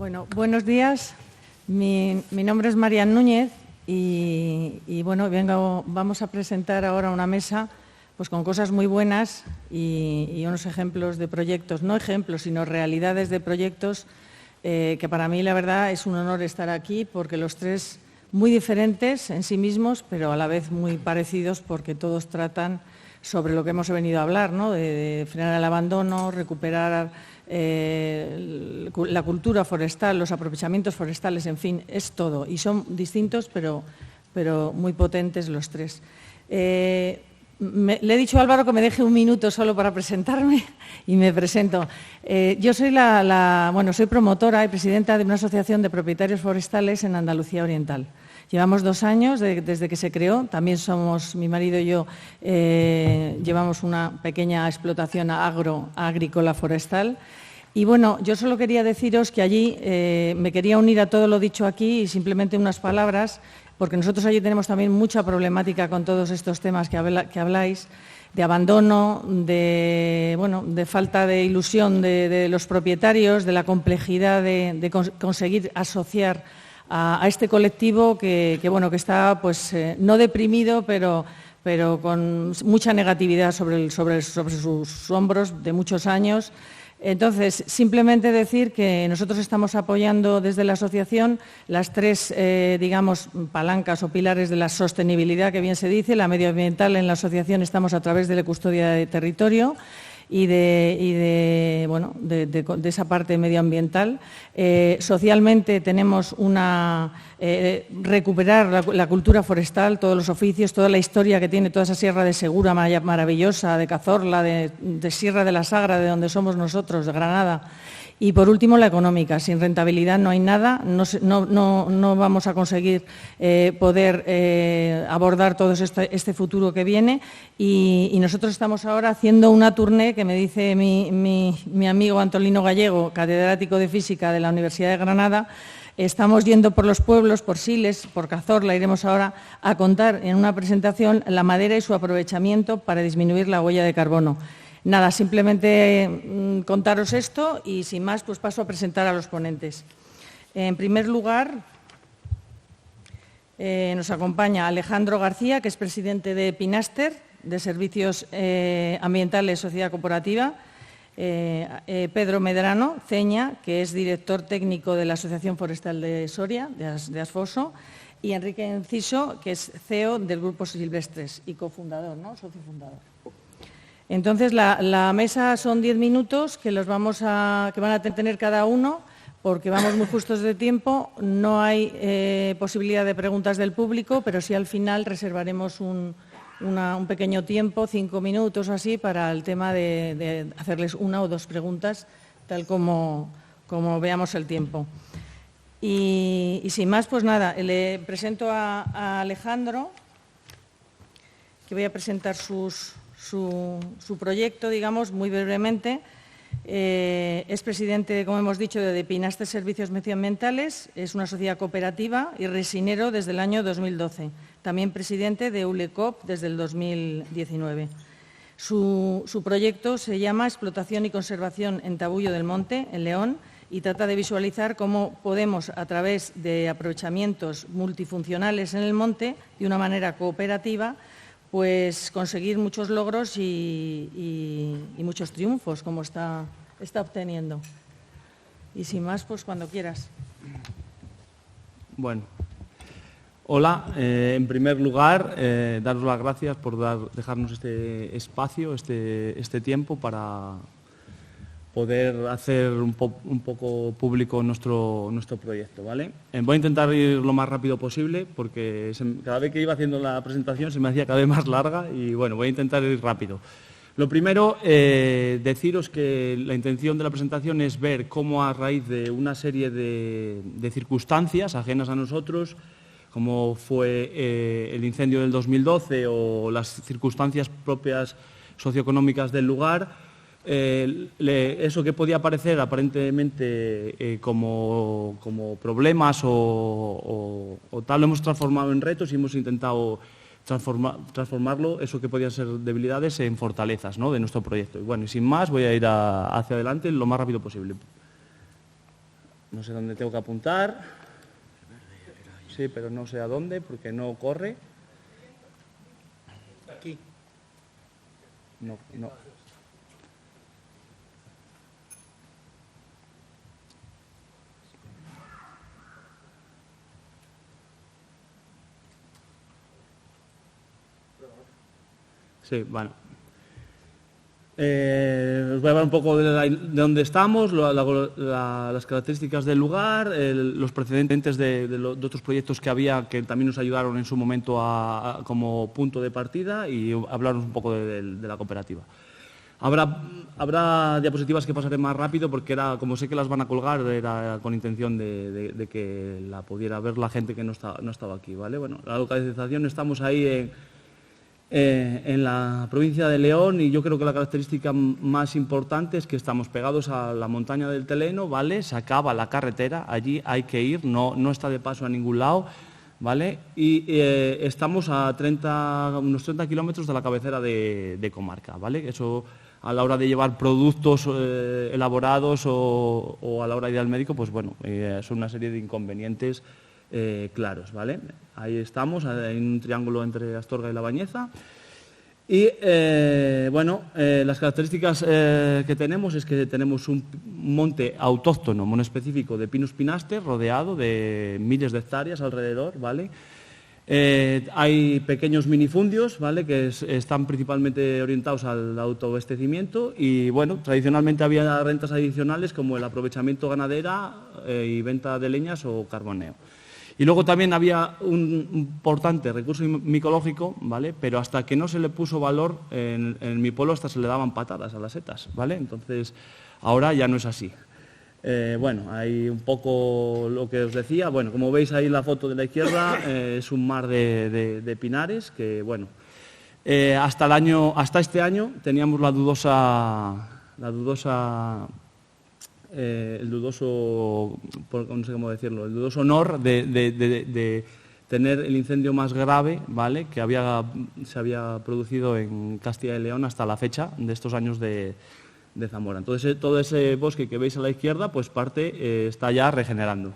Bueno, buenos días. Mi nombre es Marian Núñez y bueno, vamos a presentar ahora una mesa pues con cosas muy buenas y unos ejemplos de proyectos, no ejemplos, sino realidades de proyectos que para mí la verdad es un honor estar aquí porque los tres muy diferentes en sí mismos, pero a la vez muy parecidos porque todos tratan sobre lo que hemos venido a hablar, ¿no? de frenar el abandono, recuperar la cultura forestal, los aprovechamientos forestales, en fin, es todo. Y son distintos, pero muy potentes los tres. Le he dicho a Álvaro que me deje un minuto solo para presentarme y me presento. Yo soy soy promotora y presidenta de una asociación de propietarios forestales en Andalucía Oriental. Llevamos 2 años desde que se creó, también somos, mi marido y yo, llevamos una pequeña explotación agrícola forestal. Y bueno, yo solo quería deciros que allí me quería unir a todo lo dicho aquí y simplemente unas palabras, porque nosotros allí tenemos también mucha problemática con todos estos temas que habláis, de abandono, de falta de ilusión de los propietarios, de la complejidad de conseguir asociar a este colectivo que está pues, no deprimido, pero con mucha negatividad sobre sus hombros de muchos años. Entonces, simplemente decir que nosotros estamos apoyando desde la asociación las 3, palancas o pilares de la sostenibilidad, que bien se dice. La medioambiental en la asociación estamos a través de la custodia de territorio y de esa parte medioambiental. Socialmente tenemos recuperar la cultura forestal, todos los oficios, toda la historia que tiene toda esa Sierra de Segura maravillosa, de Cazorla, de Sierra de la Sagra, de donde somos nosotros, de Granada. Y, por último, la económica. Sin rentabilidad no hay nada, no vamos a conseguir poder abordar todo este futuro que viene. Y nosotros estamos ahora haciendo una tournée que me dice mi amigo Antolino Gallego, catedrático de Física de la Universidad de Granada. Estamos yendo por los pueblos, por Siles, por Cazorla, iremos ahora a contar en una presentación la madera y su aprovechamiento para disminuir la huella de carbono. Nada, simplemente contaros esto y sin más pues paso a presentar a los ponentes. En primer lugar, nos acompaña Alejandro García, que es presidente de Pinaster, de Servicios Ambientales Sociedad Cooperativa, Pedro Medrano Ceña, que es director técnico de la Asociación Forestal de Soria, de Asfoso, y Enrique Enciso, que es CEO del Grupo Silvestres y cofundador, ¿no? Socio fundador. Entonces, la mesa son 10 minutos que van a tener cada uno, porque vamos muy justos de tiempo. No hay posibilidad de preguntas del público, pero sí al final reservaremos un pequeño tiempo, 5 minutos o así, para el tema de hacerles 1 o 2 preguntas, tal como veamos el tiempo. Y sin más, pues nada, le presento a Alejandro, que voy a presentar su proyecto, digamos, muy brevemente. Es presidente, como hemos dicho, de Pinaster Servicios Medioambientales, es una sociedad cooperativa y resinero desde el año 2012. También presidente de ULECOP desde el 2019. Su proyecto se llama Explotación y Conservación en Tabullo del Monte, en León, y trata de visualizar cómo podemos, a través de aprovechamientos multifuncionales en el monte, de una manera cooperativa, pues conseguir muchos logros y muchos triunfos, como está obteniendo. Y sin más, pues cuando quieras. Bueno, hola. En primer lugar, daros las gracias por dejarnos este espacio, este tiempo para poder hacer un poco público nuestro proyecto, ¿vale? Voy a intentar ir lo más rápido posible porque cada vez que iba haciendo la presentación se me hacía cada vez más larga y bueno, voy a intentar ir rápido. Lo primero, deciros que la intención de la presentación es ver cómo a raíz de una serie de circunstancias ajenas a nosotros, como fue el incendio del 2012 o las circunstancias propias socioeconómicas del lugar, eso que podía parecer aparentemente como problemas o tal, lo hemos transformado en retos y hemos intentado transformarlo, eso que podían ser debilidades, en fortalezas, ¿no?, de nuestro proyecto. Y bueno, y sin más, voy a ir hacia adelante lo más rápido posible. No sé dónde tengo que apuntar. Sí, pero no sé a dónde porque no corre. Aquí. No. Sí, bueno. Os voy a hablar un poco de dónde estamos, las características del lugar, los precedentes de otros proyectos que había que también nos ayudaron en su momento como punto de partida y hablaros un poco de la cooperativa. Habrá diapositivas que pasaré más rápido porque como sé que las van a colgar, era con intención de que la pudiera ver la gente que no estaba aquí, ¿vale? Bueno, la localización, estamos ahí en la provincia de León y yo creo que la característica más importante es que estamos pegados a la montaña del Teleno, ¿vale? Se acaba la carretera, allí hay que ir, no está de paso a ningún lado, ¿vale? Y estamos a unos 30 kilómetros de la cabecera de comarca, ¿vale? Eso a la hora de llevar productos elaborados o a la hora de ir al médico, pues bueno, son una serie de inconvenientes claros, ¿vale? Ahí estamos, en un triángulo entre Astorga y La Bañeza. Y, las características que tenemos es que tenemos un monte autóctono, monoespecífico de Pinus pinaster, rodeado de miles de hectáreas alrededor, ¿vale? Hay pequeños minifundios, ¿vale?, que están principalmente orientados al autoabastecimiento y, bueno, tradicionalmente había rentas adicionales como el aprovechamiento ganadera y venta de leñas o carboneo. Y luego también había un importante recurso micológico, ¿vale?, pero hasta que no se le puso valor, en mi pueblo hasta se le daban patadas a las setas, ¿vale? Entonces, ahora ya no es así. Hay un poco lo que os decía. Bueno, como veis ahí en la foto de la izquierda, es un mar de pinares que, bueno, hasta este año teníamos el dudoso, no sé cómo decirlo, el dudoso honor de tener el incendio más grave, ¿vale?, que se había producido en Castilla y León hasta la fecha de estos años de Zamora. Entonces, todo ese bosque que veis a la izquierda, pues parte está ya regenerando.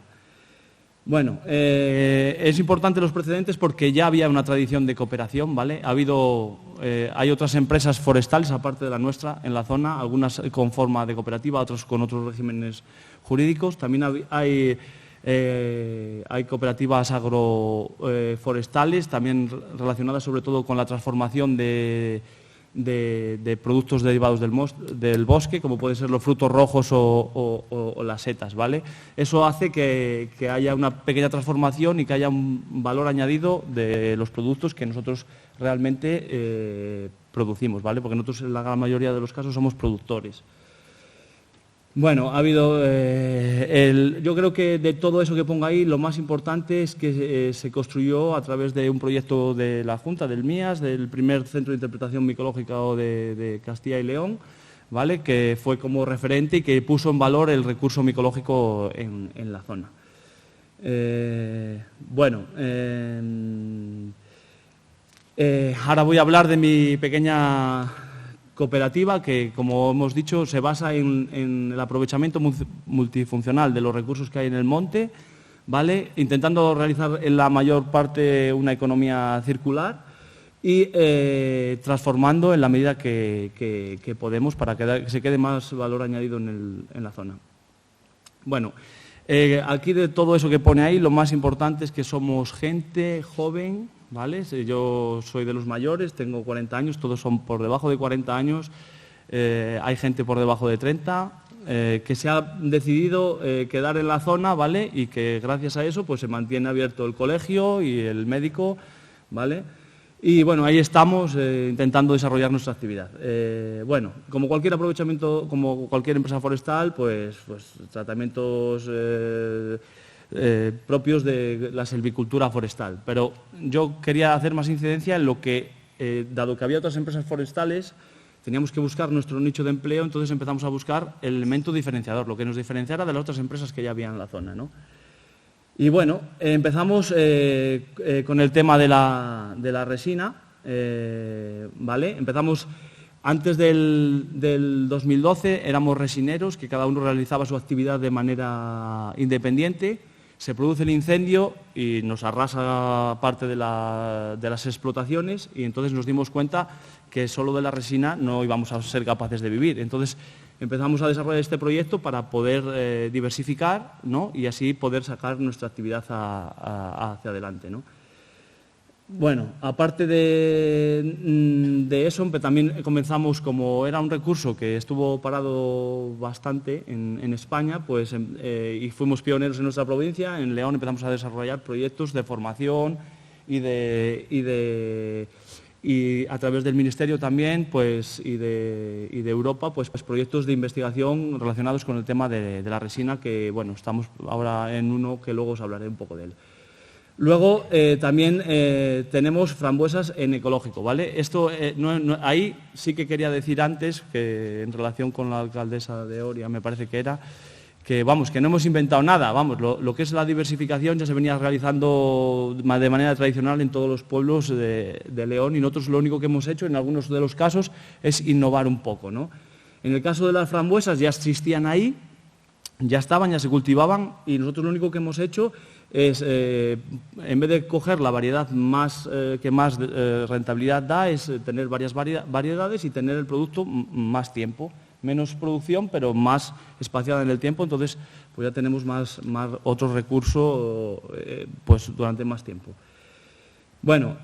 Bueno, es importante los precedentes porque ya había una tradición de cooperación, ¿vale? Hay otras empresas forestales, aparte de la nuestra, en la zona, algunas con forma de cooperativa, otras con otros regímenes jurídicos. También hay cooperativas agroforestales, también relacionadas sobre todo con la transformación de productos derivados del bosque, como pueden ser los frutos rojos o las setas, ¿vale? Eso hace que haya una pequeña transformación y que haya un valor añadido de los productos que nosotros realmente producimos, ¿vale? Porque nosotros en la gran mayoría de los casos somos productores. Bueno, ha habido, yo creo que de todo eso que pongo ahí, lo más importante es que se construyó a través de un proyecto de la Junta, del MIAS, del primer Centro de Interpretación Micológica de Castilla y León, ¿vale?, que fue como referente y que puso en valor el recurso micológico en la zona. Ahora voy a hablar de mi pequeña cooperativa que, como hemos dicho, se basa en el aprovechamiento multifuncional de los recursos que hay en el monte, ¿vale?, intentando realizar en la mayor parte una economía circular y transformando en la medida que podemos para que se quede más valor añadido en la zona. Bueno, aquí de todo eso que pone ahí, lo más importante es que somos gente joven, ¿vale? Yo soy de los mayores, tengo 40 años, todos son por debajo de 40 años, hay gente por debajo de 30, que se ha decidido quedar en la zona, ¿vale?, y que gracias a eso pues se mantiene abierto el colegio y el médico, ¿vale? Y bueno, ahí estamos intentando desarrollar nuestra actividad. Como cualquier aprovechamiento, como cualquier empresa forestal, pues tratamientos propios de la silvicultura forestal. Pero yo quería hacer más incidencia en lo que, dado que había otras empresas forestales, teníamos que buscar nuestro nicho de empleo, entonces empezamos a buscar el elemento diferenciador, lo que nos diferenciara de las otras empresas que ya había en la zona, ¿no? Y bueno, empezamos con el tema de la resina, ¿vale? Empezamos Antes del 2012 éramos resineros, que cada uno realizaba su actividad de manera independiente. Se produce el incendio y nos arrasa parte de las explotaciones y entonces nos dimos cuenta que solo de la resina no íbamos a ser capaces de vivir. Entonces empezamos a desarrollar este proyecto para poder diversificar, ¿no? Y así poder sacar nuestra actividad hacia adelante, ¿no? Bueno, aparte de eso, también comenzamos, como era un recurso que estuvo parado bastante en España, pues, y fuimos pioneros en nuestra provincia. En León empezamos a desarrollar proyectos de formación y a través del Ministerio también, pues, y de Europa, pues proyectos de investigación relacionados con el tema de la resina, que bueno, estamos ahora en uno que luego os hablaré un poco de él. Luego también tenemos frambuesas en ecológico, ¿vale? Esto ahí sí que quería decir antes, que en relación con la alcaldesa de Oria, me parece que era, que vamos, que no hemos inventado nada, vamos, lo que es la diversificación ya se venía realizando de manera tradicional en todos los pueblos de León, y nosotros lo único que hemos hecho en algunos de los casos es innovar un poco, ¿no? En el caso de las frambuesas ya existían ahí, ya estaban, ya se cultivaban, y nosotros lo único que hemos hecho es, en vez de coger la variedad que más rentabilidad da, es tener varias variedades y tener el producto más tiempo. Menos producción, pero más espaciada en el tiempo, entonces pues ya tenemos más otro recurso pues durante más tiempo. Bueno,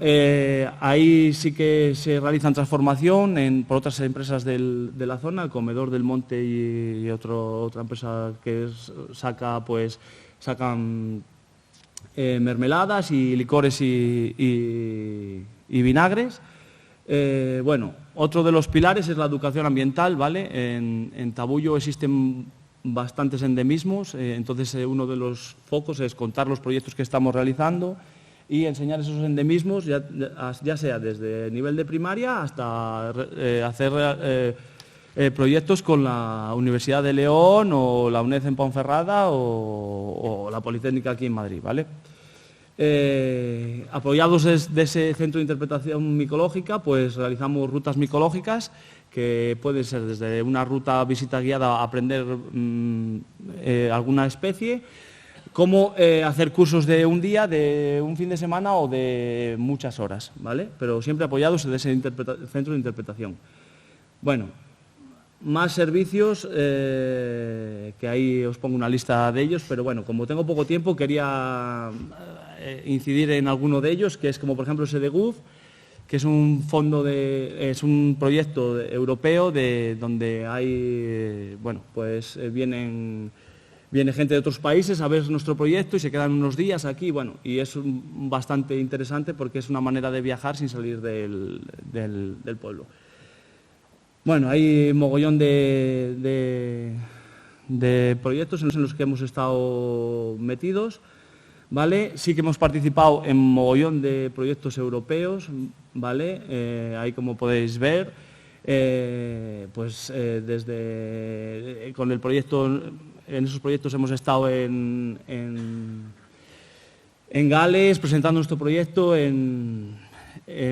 ahí sí que se realizan transformación por otras empresas de la zona, el Comedor del Monte y otra empresa que sacan mermeladas y licores y vinagres. Bueno, otro de los pilares es la educación ambiental, ¿vale? En Tabullo existen bastantes endemismos, entonces uno de los focos es contar los proyectos que estamos realizando y enseñar esos endemismos, ya sea desde nivel de primaria hasta hacer proyectos con la Universidad de León o la UNED en Ponferrada o la Politécnica aquí en Madrid, ¿vale? Apoyados de ese centro de interpretación micológica, pues realizamos rutas micológicas que pueden ser desde una ruta visita guiada a aprender alguna especie, como hacer cursos de un día, de un fin de semana o de muchas horas, ¿vale? Pero siempre apoyados de ese centro de interpretación. Bueno, más servicios, que ahí os pongo una lista de ellos, pero bueno, como tengo poco tiempo, quería incidir en alguno de ellos, que es como por ejemplo SEDEGUF, que es un proyecto europeo donde hay, bueno, pues viene gente de otros países a ver nuestro proyecto y se quedan unos días aquí, bueno, y es bastante interesante porque es una manera de viajar sin salir del pueblo. Bueno, hay mogollón de proyectos en los que hemos estado metidos, ¿vale? Sí que hemos participado en mogollón de proyectos europeos, ¿vale? Ahí, como podéis ver, desde con el proyecto, en esos proyectos hemos estado en Gales presentando nuestro proyecto, en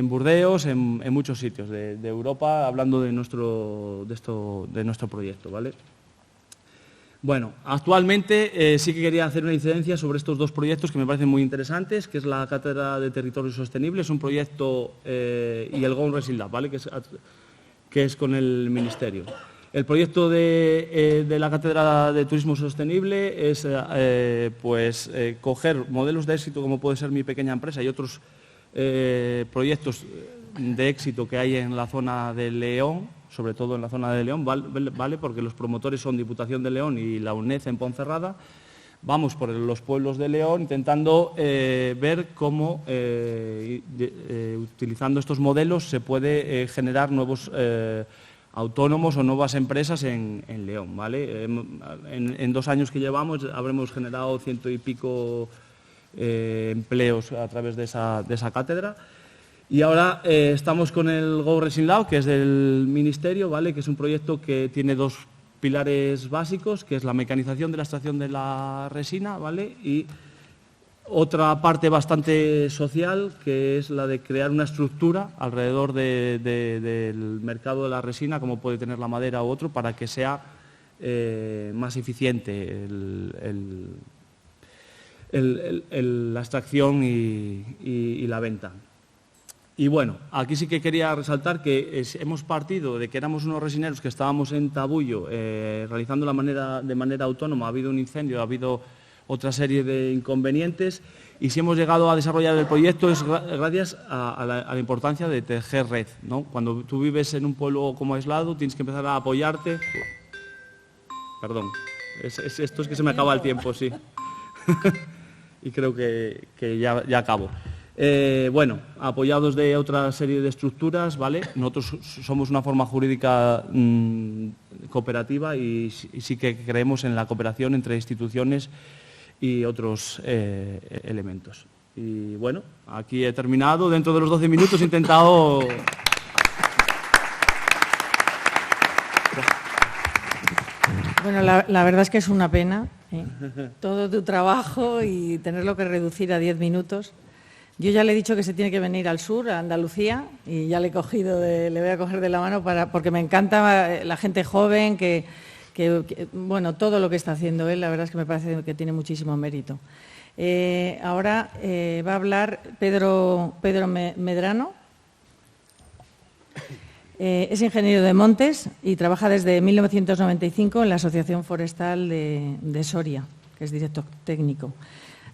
Burdeos, en muchos sitios de Europa, hablando de nuestro proyecto, ¿vale? Bueno, actualmente sí que quería hacer una incidencia sobre estos dos proyectos que me parecen muy interesantes, que es la Cátedra de Territorio Sostenible, es un proyecto, y el Go Resin Lab, ¿vale? Que es con el Ministerio. El proyecto de la Cátedra de Turismo Sostenible es coger modelos de éxito como puede ser Mi Pequeña Empresa y otros proyectos de éxito que hay en la zona de León, sobre todo en la zona de León, ¿vale? Porque los promotores son Diputación de León y la UNED en Ponferrada. Vamos por los pueblos de León intentando ver cómo, utilizando estos modelos, se puede generar nuevos autónomos o nuevas empresas en León, ¿vale? En 2 años que llevamos habremos generado 100 y pico empleos a través de esa cátedra. Y ahora estamos con el Go Resin Lab, que es del Ministerio, ¿vale? Que es un proyecto que tiene 2 pilares básicos, que es la mecanización de la extracción de la resina, ¿vale? Y Otra parte bastante social, que es la de crear una estructura alrededor del mercado de la resina, como puede tener la madera u otro, para que sea más eficiente la extracción y la venta. Y bueno, aquí sí que quería resaltar que hemos partido de que éramos unos resineros que estábamos en Tabullo realizando de manera autónoma. Ha habido un incendio, ha habido otra serie de inconvenientes, y si hemos llegado a desarrollar el proyecto es gracias a la importancia de tejer red, ¿no? Cuando tú vives en un pueblo como aislado tienes que empezar a apoyarte. Perdón, esto es que se me acaba el tiempo, sí. Y creo que ya acabo. Bueno, apoyados de otra serie de estructuras, ¿vale? Nosotros somos una forma jurídica cooperativa y sí que creemos en la cooperación entre instituciones y otros elementos. Y bueno, aquí he terminado. Dentro de los 12 minutos he intentado... Bueno, la verdad es que es una pena todo tu trabajo y tenerlo que reducir a 10 minutos. Yo ya le he dicho que se tiene que venir al sur, a Andalucía, y ya le voy a coger de la mano porque me encanta la gente joven, bueno, todo lo que está haciendo él, la verdad es que me parece que tiene muchísimo mérito. Ahora va a hablar Pedro Medrano. Es ingeniero de montes y trabaja desde 1995 en la Asociación Forestal de Soria, que es director técnico.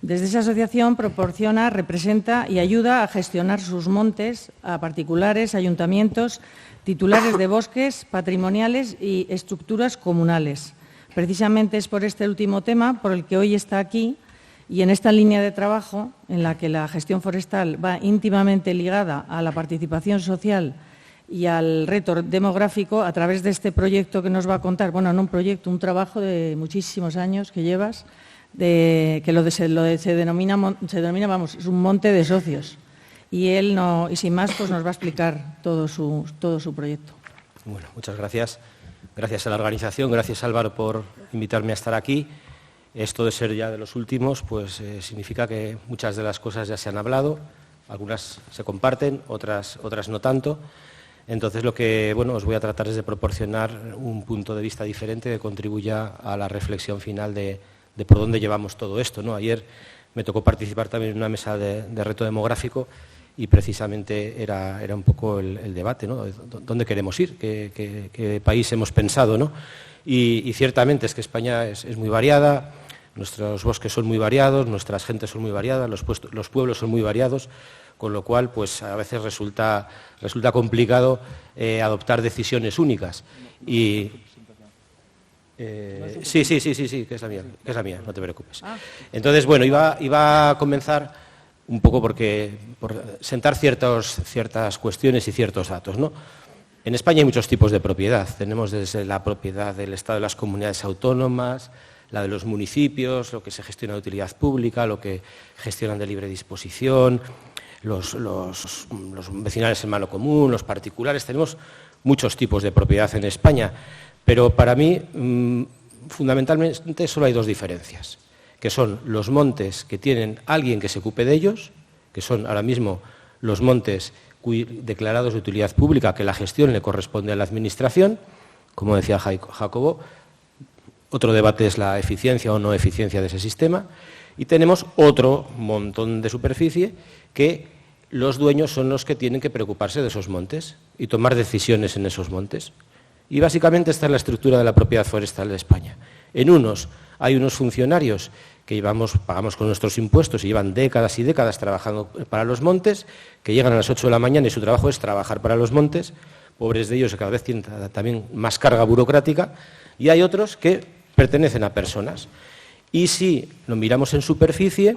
Desde esa asociación proporciona, representa y ayuda a gestionar sus montes a particulares, ayuntamientos, titulares de bosques patrimoniales y estructuras comunales. Precisamente es por este último tema por el que hoy está aquí, y en esta línea de trabajo en la que la gestión forestal va íntimamente ligada a la participación social y al reto demográfico a través de este proyecto que nos va a contar, bueno, no un proyecto, un trabajo de muchísimos años que llevas, se denomina, vamos, es un monte de socios. Y él, y sin más, pues nos va a explicar todo su proyecto. Bueno, muchas gracias. Gracias a la organización, gracias Álvaro por invitarme a estar aquí. Esto de ser ya de los últimos, pues significa que muchas de las cosas ya se han hablado, algunas se comparten, otras no tanto. Entonces, lo que os voy a tratar es de proporcionar un punto de vista diferente que contribuya a la reflexión final de por dónde llevamos todo esto, ¿no? Ayer me tocó participar también en una mesa de reto demográfico y precisamente era un poco el debate, ¿no? ¿Dónde queremos ir? ¿Qué país hemos pensado, ¿no? Y ciertamente es que España es muy variada, nuestros bosques son muy variados, nuestras gentes son muy variadas, los pueblos son muy variados, con lo cual pues a veces resulta complicado adoptar decisiones únicas. Y sí, que es la mía, no te preocupes. Entonces, bueno, iba a comenzar un poco por sentar ciertas cuestiones y ciertos datos, ¿no? En España hay muchos tipos de propiedad. Tenemos desde la propiedad del Estado de las comunidades autónomas, la de los municipios, lo que se gestiona de utilidad pública, lo que gestionan de libre disposición, los vecinales en mano común, los particulares. Tenemos muchos tipos de propiedad en España, pero para mí fundamentalmente solo hay dos diferencias, que son los montes que tienen alguien que se ocupe de ellos, que son ahora mismo los montes declarados de utilidad pública, que la gestión le corresponde a la Administración, como decía Jacobo. Otro debate es la eficiencia o no eficiencia de ese sistema. Y tenemos otro montón de superficie que los dueños son los que tienen que preocuparse de esos montes y tomar decisiones en esos montes. Y básicamente esta es la estructura de la propiedad forestal de España. En unos hay unos funcionarios que pagamos con nuestros impuestos y llevan décadas y décadas trabajando para los montes, que llegan a las 8 de la mañana y su trabajo es trabajar para los montes. Pobres de ellos, que cada vez tienen también más carga burocrática. Y hay otros que pertenecen a personas. Y si lo miramos en superficie,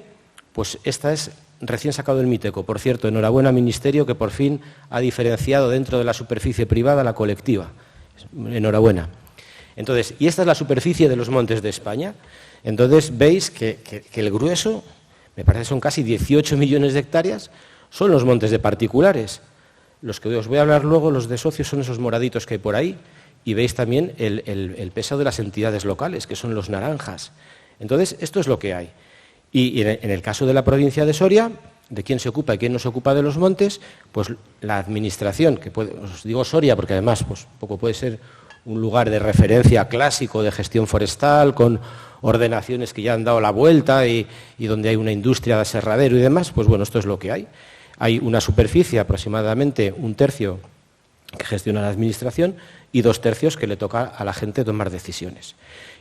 pues esta es recién sacado del Miteco. Por cierto, enhorabuena al Ministerio, que por fin ha diferenciado dentro de la superficie privada la colectiva. Enhorabuena. Entonces, y esta es la superficie de los montes de España. Entonces, veis que el grueso, me parece que son casi 18 millones de hectáreas, son los montes de particulares. Los que os voy a hablar luego, los de socios, son esos moraditos que hay por ahí. Y veis también el peso de las entidades locales, que son los naranjas. Entonces, esto es lo que hay. Y en el caso de la provincia de Soria, de quién se ocupa y quién no se ocupa de los montes, pues la administración, que os digo Soria porque además pues, un poco puede ser un lugar de referencia clásico de gestión forestal, con ordenaciones que ya han dado la vuelta y donde hay una industria de aserradero y demás, pues bueno, esto es lo que hay. Hay una superficie, aproximadamente 1/3, que gestiona la administración y 2/3 que le toca a la gente tomar decisiones.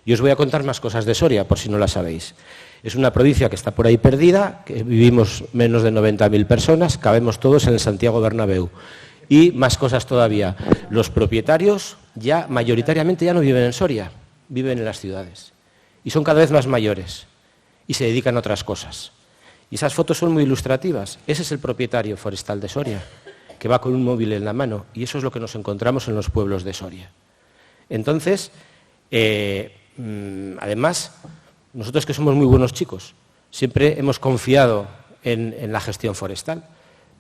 Y os voy a contar más cosas de Soria, por si no la sabéis. Es una provincia que está por ahí perdida, que vivimos menos de 90.000 personas, cabemos todos en el Santiago Bernabéu. Y más cosas todavía. Los propietarios ya mayoritariamente ya no viven en Soria, viven en las ciudades. Y son cada vez más mayores y se dedican a otras cosas. Y esas fotos son muy ilustrativas. Ese es el propietario forestal de Soria, que va con un móvil en la mano, y eso es lo que nos encontramos en los pueblos de Soria. Entonces, además, nosotros que somos muy buenos chicos, siempre hemos confiado en la gestión forestal,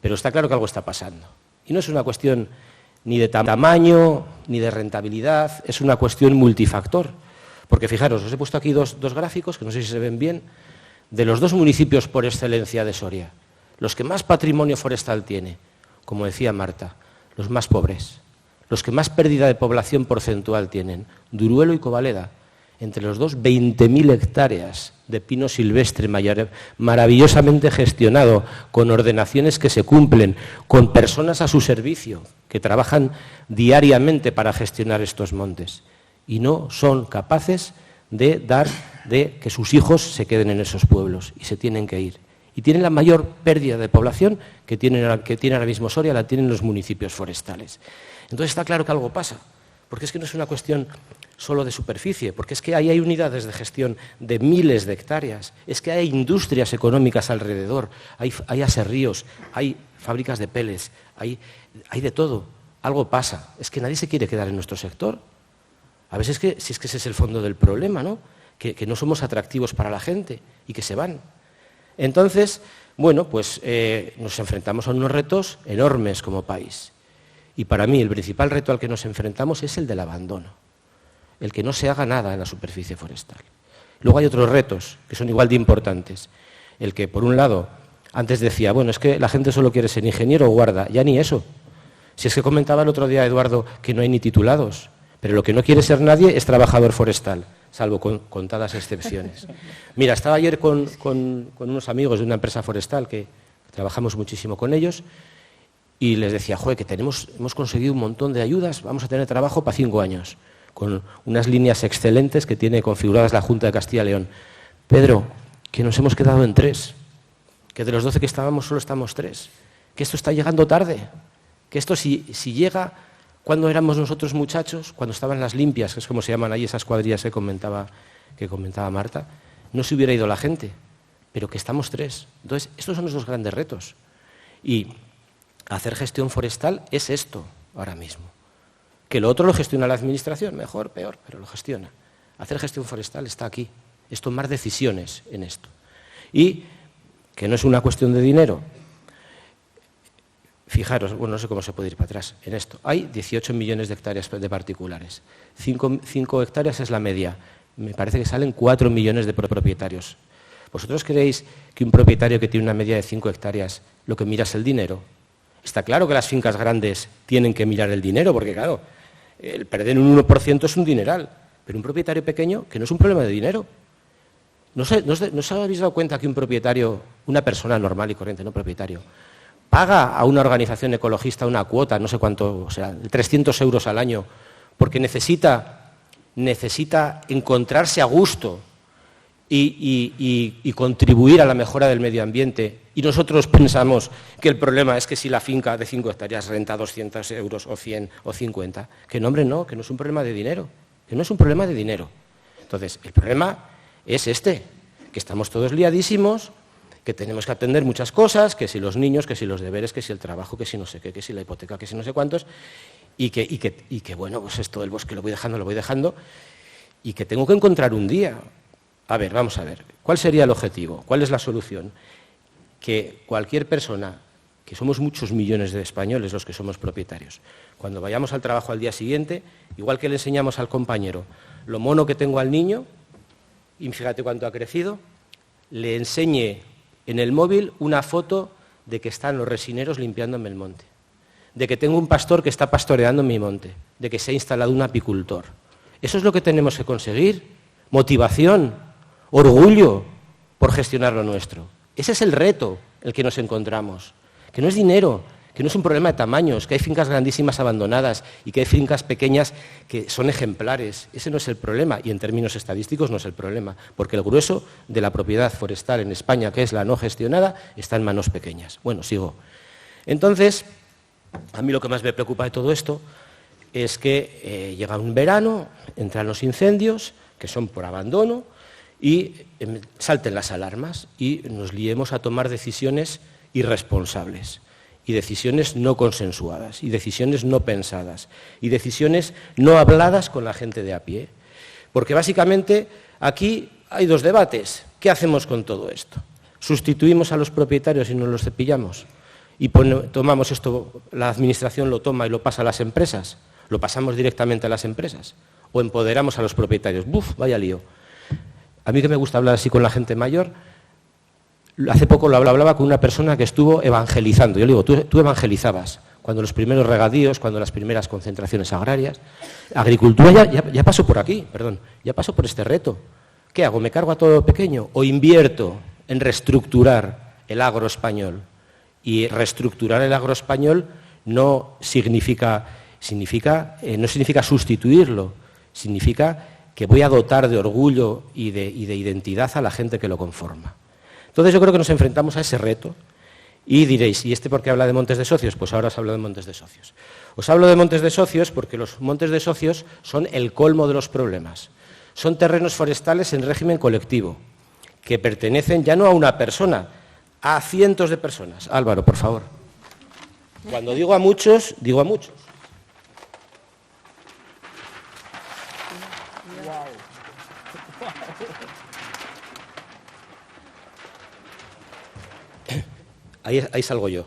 pero está claro que algo está pasando. Y no es una cuestión ni de tamaño, ni de rentabilidad, es una cuestión multifactor. Porque fijaros, os he puesto aquí dos gráficos, que no sé si se ven bien, de los 2 municipios por excelencia de Soria, los que más patrimonio forestal tiene, como decía Marta, los más pobres, los que más pérdida de población porcentual tienen, Duruelo y Covaleda, entre los dos 20.000 hectáreas de pino silvestre maravillosamente gestionado, con ordenaciones que se cumplen, con personas a su servicio que trabajan diariamente para gestionar estos montes y no son capaces de que sus hijos se queden en esos pueblos y se tienen que ir. Y tienen la mayor pérdida de población que tiene ahora mismo Soria, la tienen los municipios forestales. Entonces está claro que algo pasa, porque es que no es una cuestión solo de superficie, porque es que ahí hay unidades de gestión de miles de hectáreas, es que hay industrias económicas alrededor, hay aserríos, hay fábricas de pellets, hay de todo. Algo pasa, es que nadie se quiere quedar en nuestro sector. A veces si es que ese es el fondo del problema, ¿no? Que no somos atractivos para la gente y que se van. Entonces, bueno, pues nos enfrentamos a unos retos enormes como país. Y para mí el principal reto al que nos enfrentamos es el del abandono, el que no se haga nada en la superficie forestal. Luego hay otros retos que son igual de importantes. El que, por un lado, antes decía, bueno, es que la gente solo quiere ser ingeniero o guarda, ya ni eso. Si es que comentaba el otro día Eduardo que no hay ni titulados, pero lo que no quiere ser nadie es trabajador forestal, salvo con contadas excepciones. Mira, estaba ayer con unos amigos de una empresa forestal que trabajamos muchísimo con ellos y les decía, joder, que hemos conseguido un montón de ayudas, vamos a tener trabajo para 5 años, con unas líneas excelentes que tiene configuradas la Junta de Castilla y León. Pedro, que nos hemos quedado en 3, que de los 12 que estábamos solo estamos 3, que esto está llegando tarde, que esto si llega cuando éramos nosotros muchachos, cuando estaban las limpias, que es como se llaman ahí esas cuadrillas que comentaba Marta, no se hubiera ido la gente, pero que estamos 3. Entonces, estos son nuestros grandes retos. Y hacer gestión forestal es esto ahora mismo. Que lo otro lo gestiona la administración, mejor, peor, pero lo gestiona. Hacer gestión forestal está aquí, es tomar decisiones en esto. Y que no es una cuestión de dinero. Fijaros, bueno, no sé cómo se puede ir para atrás en esto. Hay 18 millones de hectáreas de particulares. 5 hectáreas es la media. Me parece que salen 4 millones de propietarios. ¿Vosotros creéis que un propietario que tiene una media de 5 hectáreas lo que mira es el dinero? Está claro que las fincas grandes tienen que mirar el dinero, porque claro, el perder un 1% es un dineral, pero un propietario pequeño, que no es un problema de dinero. ¿No os habéis dado cuenta que un propietario, una persona normal y corriente, no propietario, paga a una organización ecologista una cuota, no sé cuánto, o sea, 300 euros al año, porque necesita encontrarse a gusto y contribuir a la mejora del medio ambiente? Y nosotros pensamos que el problema es que si la finca de 5 hectáreas renta 200 euros o 100 o 50, que no, hombre, no, que no es un problema de dinero, que no es un problema de dinero. Entonces, el problema es que estamos todos liadísimos, que tenemos que atender muchas cosas, que si los niños, que si los deberes, que si el trabajo, que si no sé qué, que si la hipoteca, que si no sé cuántos, y que bueno, pues esto del bosque lo voy dejando, y que tengo que encontrar un día. A ver, vamos a ver, ¿cuál sería el objetivo? ¿Cuál es la solución? Que cualquier persona, que somos muchos millones de españoles los que somos propietarios, cuando vayamos al trabajo al día siguiente, igual que le enseñamos al compañero lo mono que tengo al niño, y fíjate cuánto ha crecido, le enseñe en el móvil una foto de que están los resineros limpiándome el monte, de que tengo un pastor que está pastoreando mi monte, de que se ha instalado un apicultor. Eso es lo que tenemos que conseguir, motivación, orgullo por gestionar lo nuestro. Ese es el reto el que nos encontramos, que no es dinero, que no es un problema de tamaños, que hay fincas grandísimas abandonadas y que hay fincas pequeñas que son ejemplares. Ese no es el problema y en términos estadísticos no es el problema, porque el grueso de la propiedad forestal en España, que es la no gestionada, está en manos pequeñas. Bueno, sigo. Entonces, a mí lo que más me preocupa de todo esto es que llega un verano, entran los incendios, que son por abandono, y salten las alarmas y nos liemos a tomar decisiones irresponsables y decisiones no consensuadas y decisiones no pensadas y decisiones no habladas con la gente de a pie. Porque básicamente aquí hay dos debates. ¿Qué hacemos con todo esto? ¿Sustituimos a los propietarios y nos los cepillamos? ¿Y tomamos esto, la administración lo toma y lo pasa a las empresas? ¿Lo pasamos directamente a las empresas? ¿O empoderamos a los propietarios? ¡Buf! Vaya lío. A mí que me gusta hablar así con la gente mayor, hace poco lo hablaba con una persona que estuvo evangelizando. Yo le digo, tú evangelizabas cuando los primeros regadíos, cuando las primeras concentraciones agrarias. Agricultura ya pasó por aquí, perdón, ya pasó por este reto. ¿Qué hago? ¿Me cargo a todo lo pequeño? ¿O invierto en reestructurar el agro español? Y reestructurar el agro español no significa sustituirlo, significa que voy a dotar de orgullo y de identidad a la gente que lo conforma. Entonces yo creo que nos enfrentamos a ese reto y diréis, ¿y este por qué habla de montes de socios? Pues ahora os hablo de montes de socios. Os hablo de montes de socios porque los montes de socios son el colmo de los problemas. Son terrenos forestales en régimen colectivo, que pertenecen ya no a una persona, a cientos de personas. Álvaro, por favor. Cuando digo a muchos, digo a muchos. Ahí salgo yo.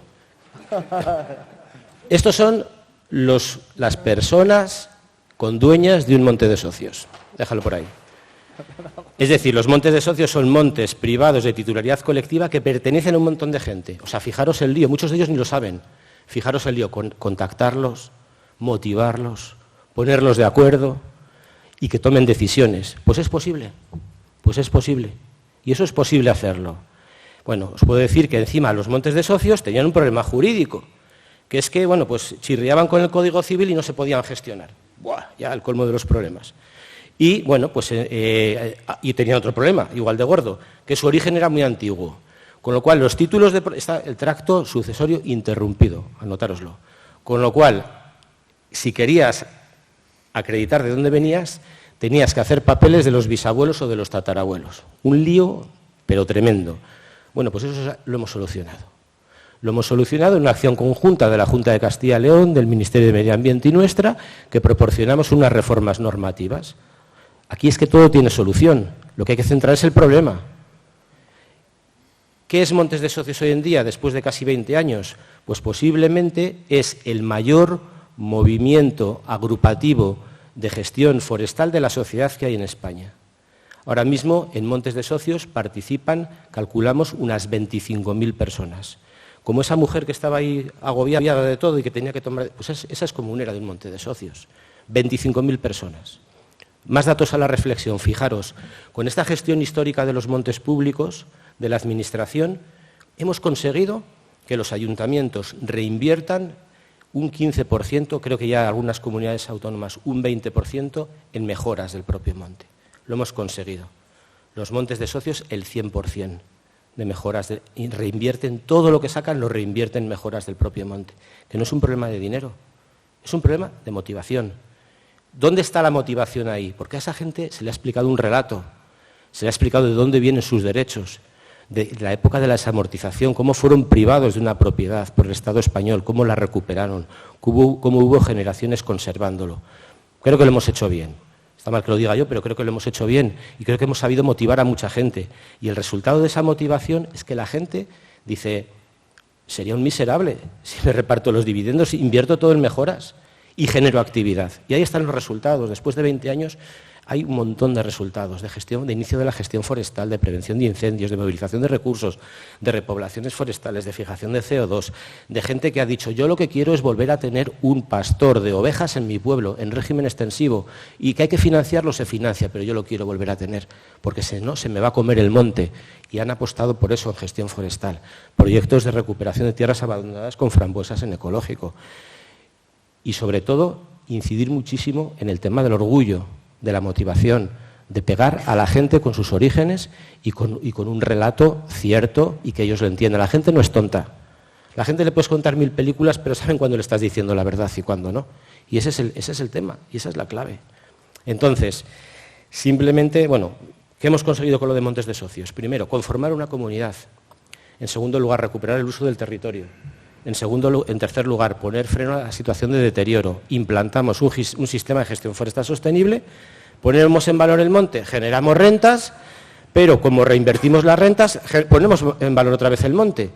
Estos son las personas con dueñas de un monte de socios. Déjalo por ahí. Es decir, los montes de socios son montes privados de titularidad colectiva que pertenecen a un montón de gente. O sea, fijaros el lío, muchos de ellos ni lo saben. Fijaros el lío, contactarlos, motivarlos, ponerlos de acuerdo y que tomen decisiones. Pues es posible. Y eso es posible hacerlo. Bueno, os puedo decir que encima los montes de socios tenían un problema jurídico, que es que, bueno, pues chirriaban con el Código Civil y no se podían gestionar. ¡Buah! Ya el colmo de los problemas. Y, bueno, pues y tenían otro problema, igual de gordo, que su origen era muy antiguo. Con lo cual, los títulos está el tracto sucesorio interrumpido, anotároslo. Con lo cual, si querías acreditar de dónde venías, tenías que hacer papeles de los bisabuelos o de los tatarabuelos. Un lío, pero tremendo. Bueno, pues eso lo hemos solucionado. Lo hemos solucionado en una acción conjunta de la Junta de Castilla y León, del Ministerio de Medio Ambiente y nuestra, que proporcionamos unas reformas normativas. Aquí es que todo tiene solución. Lo que hay que centrar es el problema. ¿Qué es Montes de Socios hoy en día, después de casi 20 años? Pues posiblemente es el mayor movimiento agrupativo de gestión forestal de la sociedad que hay en España. Ahora mismo en Montes de Socios participan, calculamos, unas 25.000 personas. Como esa mujer que estaba ahí agobiada de todo y que tenía que tomar... Pues esa es comunera de un Monte de Socios. 25.000 personas. Más datos a la reflexión. Fijaros, con esta gestión histórica de los montes públicos, de la Administración, hemos conseguido que los ayuntamientos reinviertan un 15%, creo que ya algunas comunidades autónomas un 20% en mejoras del propio monte. Lo hemos conseguido. Los montes de socios, el 100% de mejoras. Y reinvierten todo lo que sacan, lo reinvierten en mejoras del propio monte. Que no es un problema de dinero, es un problema de motivación. ¿Dónde está la motivación ahí? Porque a esa gente se le ha explicado un relato, se le ha explicado de dónde vienen sus derechos, de la época de la desamortización, cómo fueron privados de una propiedad por el Estado español, cómo la recuperaron, cómo hubo generaciones conservándolo. Creo que lo hemos hecho bien. Está mal que lo diga yo, pero creo que lo hemos hecho bien y creo que hemos sabido motivar a mucha gente. Y el resultado de esa motivación es que la gente dice, sería un miserable si me reparto los dividendos, invierto todo en mejoras y genero actividad. Y ahí están los resultados. Después de 20 años Hay un montón de resultados de gestión, de inicio de la gestión forestal, de prevención de incendios, de movilización de recursos, de repoblaciones forestales, de fijación de CO2, de gente que ha dicho, yo lo que quiero es volver a tener un pastor de ovejas en mi pueblo, en régimen extensivo, y que hay que financiarlo, se financia, pero yo lo quiero volver a tener, porque si no, se me va a comer el monte. Y han apostado por eso en gestión forestal. Proyectos de recuperación de tierras abandonadas con frambuesas en ecológico. Y sobre todo, incidir muchísimo en el tema del orgullo, de la motivación, de pegar a la gente con sus orígenes y con un relato cierto y que ellos lo entiendan. La gente no es tonta. La gente le puedes contar 1000 películas, pero saben cuándo le estás diciendo la verdad y cuándo no. Y ese es el tema, y esa es la clave. Entonces, simplemente, bueno, ¿qué hemos conseguido con lo de Montes de Socios? Primero, conformar una comunidad. En segundo lugar, recuperar el uso del territorio. En tercer lugar, poner freno a la situación de deterioro. Implantamos un sistema de gestión forestal sostenible, ponemos en valor el monte, generamos rentas, pero como reinvertimos las rentas, ponemos en valor otra vez el monte.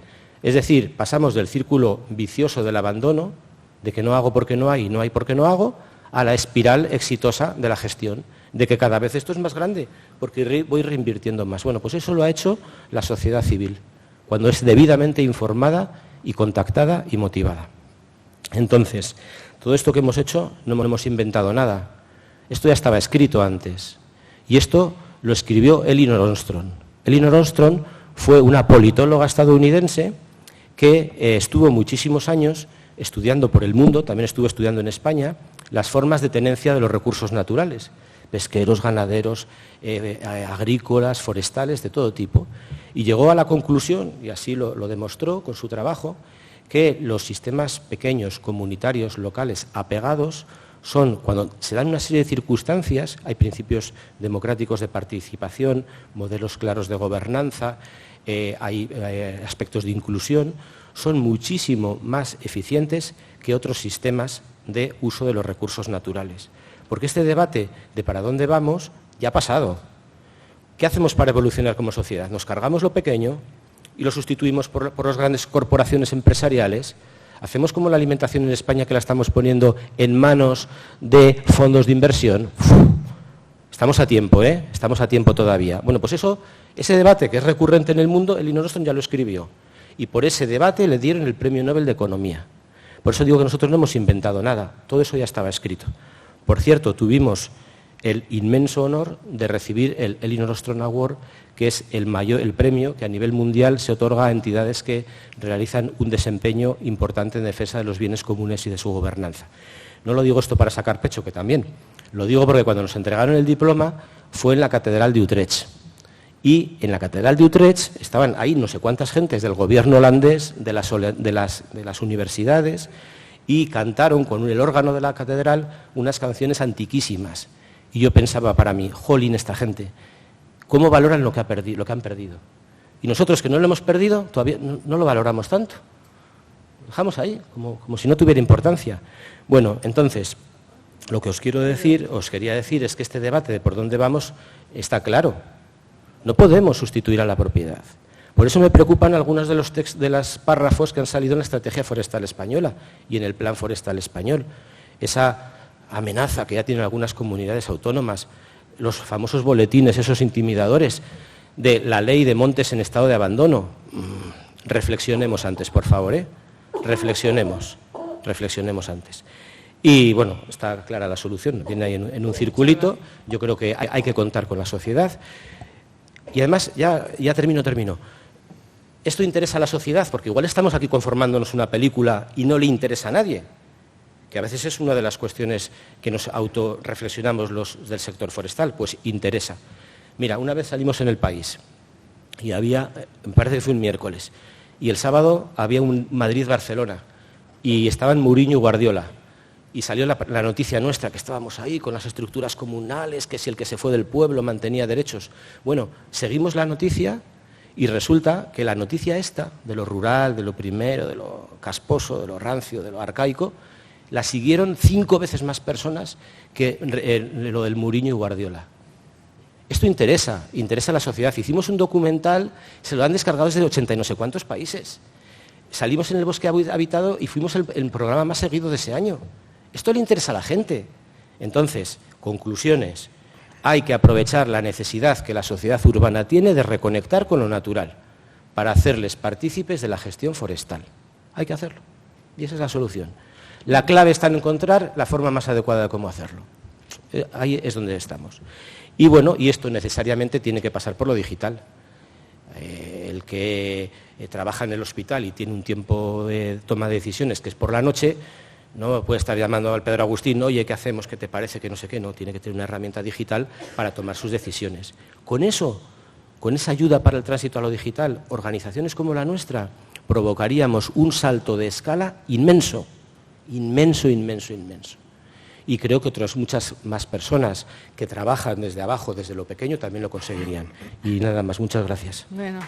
Es decir, pasamos del círculo vicioso del abandono, de que no hago porque no hay y no hay porque no hago, a la espiral exitosa de la gestión, de que cada vez esto es más grande, porque voy reinvirtiendo más. Bueno, pues eso lo ha hecho la sociedad civil, cuando es debidamente informada y contactada y motivada. Entonces, todo esto que hemos hecho no hemos inventado nada. Esto ya estaba escrito antes. Y esto lo escribió Elinor Ostrom. Elinor Ostrom fue una politóloga estadounidense que estuvo muchísimos años estudiando por el mundo, también estuvo estudiando en España, las formas de tenencia de los recursos naturales, pesqueros, ganaderos, agrícolas, forestales, de todo tipo. Y llegó a la conclusión, y así lo demostró con su trabajo, que los sistemas pequeños, comunitarios, locales, apegados, son, cuando se dan una serie de circunstancias, hay principios democráticos de participación, modelos claros de gobernanza, hay aspectos de inclusión, son muchísimo más eficientes que otros sistemas de uso de los recursos naturales. Porque este debate de para dónde vamos ya ha pasado. ¿Qué hacemos para evolucionar como sociedad? Nos cargamos lo pequeño y lo sustituimos por las grandes corporaciones empresariales. Hacemos como la alimentación en España, que la estamos poniendo en manos de fondos de inversión. Estamos a tiempo, ¿eh? Estamos a tiempo todavía. Bueno, pues ese debate que es recurrente en el mundo, Elinor Ostrom ya lo escribió. Y por ese debate le dieron el Premio Nobel de Economía. Por eso digo que nosotros no hemos inventado nada. Todo eso ya estaba escrito. Por cierto, tuvimos el inmenso honor de recibir el Elinor Ostrom Award, que es el premio que a nivel mundial se otorga a entidades que realizan un desempeño importante en defensa de los bienes comunes y de su gobernanza. No lo digo esto para sacar pecho, que también. Lo digo porque cuando nos entregaron el diploma fue en la Catedral de Utrecht. Y en la Catedral de Utrecht estaban ahí no sé cuántas gentes del gobierno holandés, de las universidades, y cantaron con el órgano de la catedral unas canciones antiquísimas. Y yo pensaba para mí, jolín, esta gente, ¿cómo valoran lo que han perdido? Y nosotros, que no lo hemos perdido, todavía no lo valoramos tanto. Lo dejamos ahí, como si no tuviera importancia. Bueno, entonces, lo que os quería decir es que este debate de por dónde vamos está claro. No podemos sustituir a la propiedad. Por eso me preocupan algunos de los párrafos que han salido en la Estrategia Forestal Española y en el Plan Forestal Español. Esa amenaza que ya tienen algunas comunidades autónomas, los famosos boletines, esos intimidadores, de la ley de montes en estado de abandono. Reflexionemos antes, por favor, ¿eh? Reflexionemos antes. Y bueno, está clara la solución, viene ahí en un circulito. Yo creo que hay que contar con la sociedad. Y además, ya termino. Esto interesa a la sociedad, porque igual estamos aquí conformándonos una película y no le interesa a nadie, que a veces es una de las cuestiones que nos autorreflexionamos los del sector forestal, pues interesa. Mira, una vez salimos en El País y me parece que fue un miércoles, y el sábado había un Madrid-Barcelona y estaban Mourinho y Guardiola. Y salió la noticia nuestra, que estábamos ahí con las estructuras comunales, que si el que se fue del pueblo mantenía derechos. Bueno, seguimos la noticia y resulta que la noticia esta, de lo rural, de lo primero, de lo casposo, de lo rancio, de lo arcaico, la siguieron 5 veces más personas que lo del Mourinho y Guardiola. Esto interesa a la sociedad. Hicimos un documental, se lo han descargado desde 80 y no sé cuántos países. Salimos en el bosque habitado y fuimos el programa más seguido de ese año. Esto le interesa a la gente. Entonces, conclusiones. hay que aprovechar la necesidad que la sociedad urbana tiene de reconectar con lo natural para hacerles partícipes de la gestión forestal. Hay que hacerlo. Y esa es la solución. La clave está en encontrar la forma más adecuada de cómo hacerlo. Ahí es donde estamos. Y bueno, y esto necesariamente tiene que pasar por lo digital. El que trabaja en el hospital y tiene un tiempo de toma de decisiones que es por la noche, no puede estar llamando al Pedro Agustín, oye, ¿qué hacemos? ¿Qué te parece? Que no sé qué. No, tiene que tener una herramienta digital para tomar sus decisiones. Con eso, con esa ayuda para el tránsito a lo digital, organizaciones como la nuestra provocaríamos un salto de escala inmenso, inmenso, inmenso, inmenso. Y creo que otras muchas más personas que trabajan desde abajo, desde lo pequeño, también lo conseguirían. Y nada más, muchas gracias. Bueno.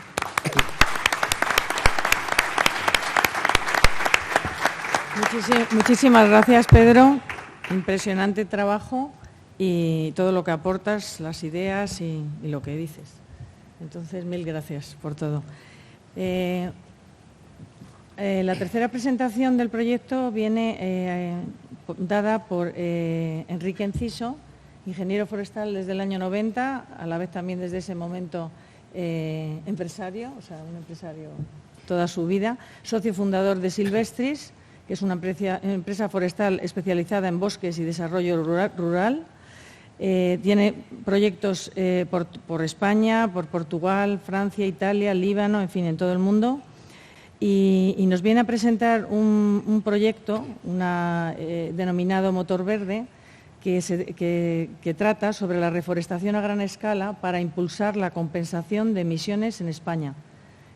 Muchísimas gracias, Pedro. Impresionante trabajo y todo lo que aportas, las ideas y lo que dices. Entonces, mil gracias por todo. La tercera presentación del proyecto viene dada por Enrique Enciso, ingeniero forestal desde el año 90, a la vez también desde ese momento empresario, o sea, un empresario toda su vida, socio fundador de Silvestris, que es una empresa forestal especializada en bosques y desarrollo rural. Tiene proyectos por España, por Portugal, Francia, Italia, Líbano, en fin, en todo el mundo. Y nos viene a presentar un proyecto denominado Motor Verde, que trata sobre la reforestación a gran escala para impulsar la compensación de emisiones en España.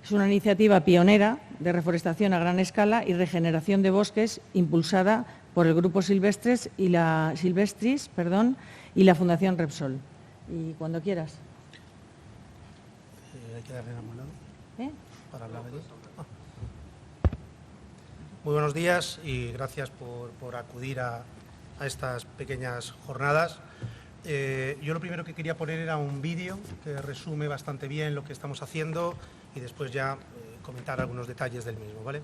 Es una iniciativa pionera de reforestación a gran escala y regeneración de bosques impulsada por el Grupo Silvestris y la Fundación Repsol. Y cuando quieras. Hay que darle la mano para hablar de esto. Muy buenos días y gracias por acudir a estas pequeñas jornadas. Yo lo primero que quería poner era un vídeo que resume bastante bien lo que estamos haciendo y después ya comentar algunos detalles del mismo, ¿vale?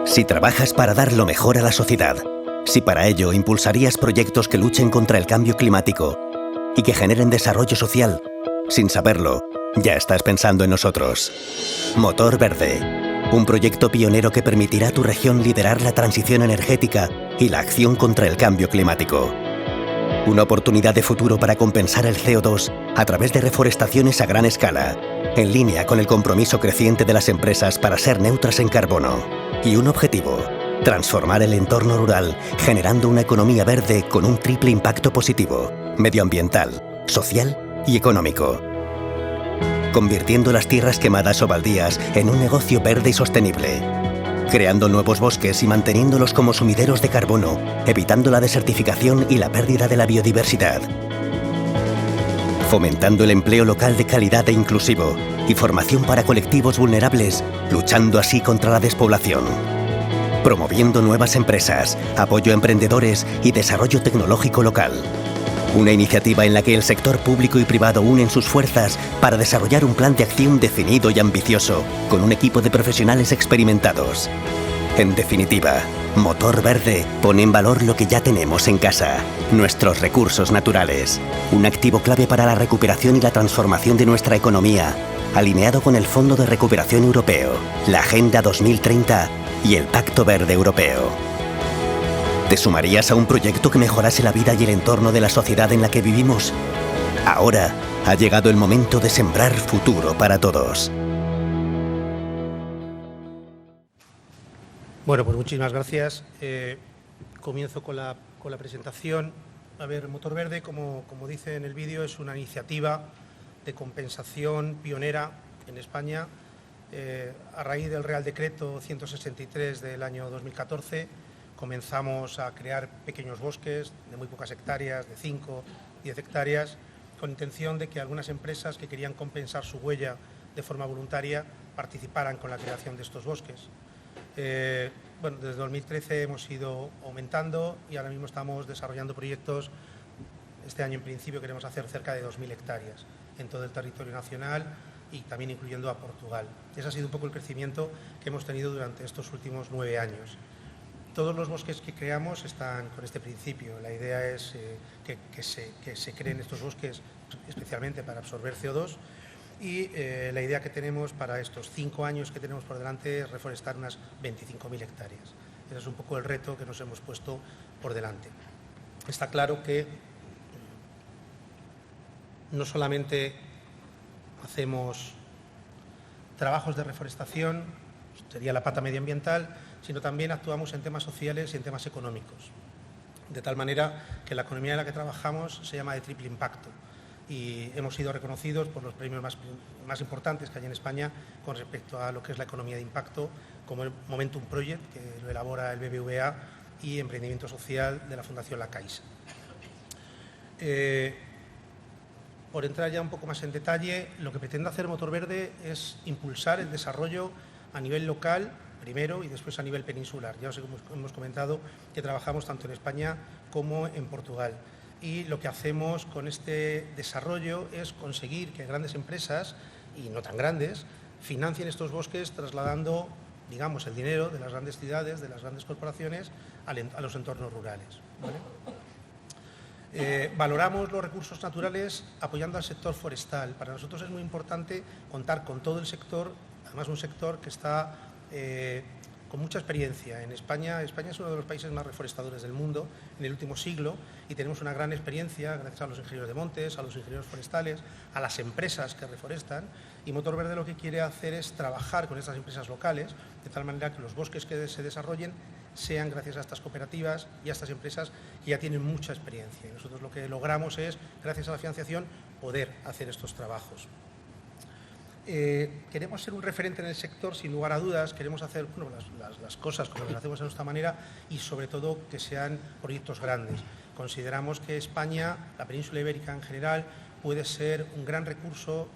Si trabajas para dar lo mejor a la sociedad, si para ello impulsarías proyectos que luchen contra el cambio climático y que generen desarrollo social, sin saberlo, ya estás pensando en nosotros. Motor Verde, un proyecto pionero que permitirá a tu región liderar la transición energética y la acción contra el cambio climático. Una oportunidad de futuro para compensar el CO2 a través de reforestaciones a gran escala, en línea con el compromiso creciente de las empresas para ser neutras en carbono. Y un objetivo: transformar el entorno rural generando una economía verde con un triple impacto positivo: medioambiental, social y económico. Convirtiendo las tierras quemadas o baldías en un negocio verde y sostenible. Creando nuevos bosques y manteniéndolos como sumideros de carbono, evitando la desertificación y la pérdida de la biodiversidad. Fomentando el empleo local de calidad e inclusivo y formación para colectivos vulnerables, luchando así contra la despoblación. Promoviendo nuevas empresas, apoyo a emprendedores y desarrollo tecnológico local. Una iniciativa en la que el sector público y privado unen sus fuerzas para desarrollar un plan de acción definido y ambicioso, con un equipo de profesionales experimentados. En definitiva, Motor Verde pone en valor lo que ya tenemos en casa, nuestros recursos naturales, un activo clave para la recuperación y la transformación de nuestra economía, alineado con el Fondo de Recuperación Europeo, la Agenda 2030 y el Pacto Verde Europeo. ¿Te sumarías a un proyecto que mejorase la vida y el entorno de la sociedad en la que vivimos? Ahora ha llegado el momento de sembrar futuro para todos. Bueno, pues muchísimas gracias. Comienzo con la presentación. A ver, Motor Verde, como dice en el vídeo, es una iniciativa de compensación pionera en España a raíz del Real Decreto 163 del año 2014. Comenzamos a crear pequeños bosques de muy pocas hectáreas, de 5, 10 hectáreas, con intención de que algunas empresas que querían compensar su huella de forma voluntaria participaran con la creación de estos bosques. Bueno, desde 2013 hemos ido aumentando y ahora mismo estamos desarrollando proyectos. Este año en principio queremos hacer cerca de 2.000 hectáreas en todo el territorio nacional y también incluyendo a Portugal. Ese ha sido un poco el crecimiento que hemos tenido durante estos últimos 9 años. todos los bosques que creamos están con este principio. La idea es que se creen estos bosques especialmente para absorber CO2 y la idea que tenemos para estos 5 años que tenemos por delante es reforestar unas 25.000 hectáreas. Ese es un poco el reto que nos hemos puesto por delante. Está claro que no solamente hacemos trabajos de reforestación, sería la pata medioambiental, sino también actuamos en temas sociales y en temas económicos. De tal manera que la economía en la que trabajamos se llama de triple impacto y hemos sido reconocidos por los premios más importantes que hay en España con respecto a lo que es la economía de impacto, como el Momentum Project, que lo elabora el BBVA, y Emprendimiento Social de la Fundación La Caixa. Por entrar ya un poco más en detalle, lo que pretende hacer Motor Verde es impulsar el desarrollo a nivel local primero y después a nivel peninsular. Ya os hemos comentado que trabajamos tanto en España como en Portugal. Y lo que hacemos con este desarrollo es conseguir que grandes empresas, y no tan grandes, financien estos bosques trasladando, digamos, el dinero de las grandes ciudades, de las grandes corporaciones, a los entornos rurales, ¿vale? Valoramos los recursos naturales apoyando al sector forestal. Para nosotros es muy importante contar con todo el sector, además un sector que está con mucha experiencia. En España es uno de los países más reforestadores del mundo en el último siglo y tenemos una gran experiencia gracias a los ingenieros de montes, a los ingenieros forestales, a las empresas que reforestan, y Motor Verde lo que quiere hacer es trabajar con estas empresas locales de tal manera que los bosques que se desarrollen sean gracias a estas cooperativas y a estas empresas que ya tienen mucha experiencia. Y nosotros lo que logramos es, gracias a la financiación, poder hacer estos trabajos. Queremos ser un referente en el sector, sin lugar a dudas. Queremos hacer las cosas como las hacemos de nuestra manera y, sobre todo, que sean proyectos grandes. Consideramos que España, la península ibérica en general, puede ser un gran recurso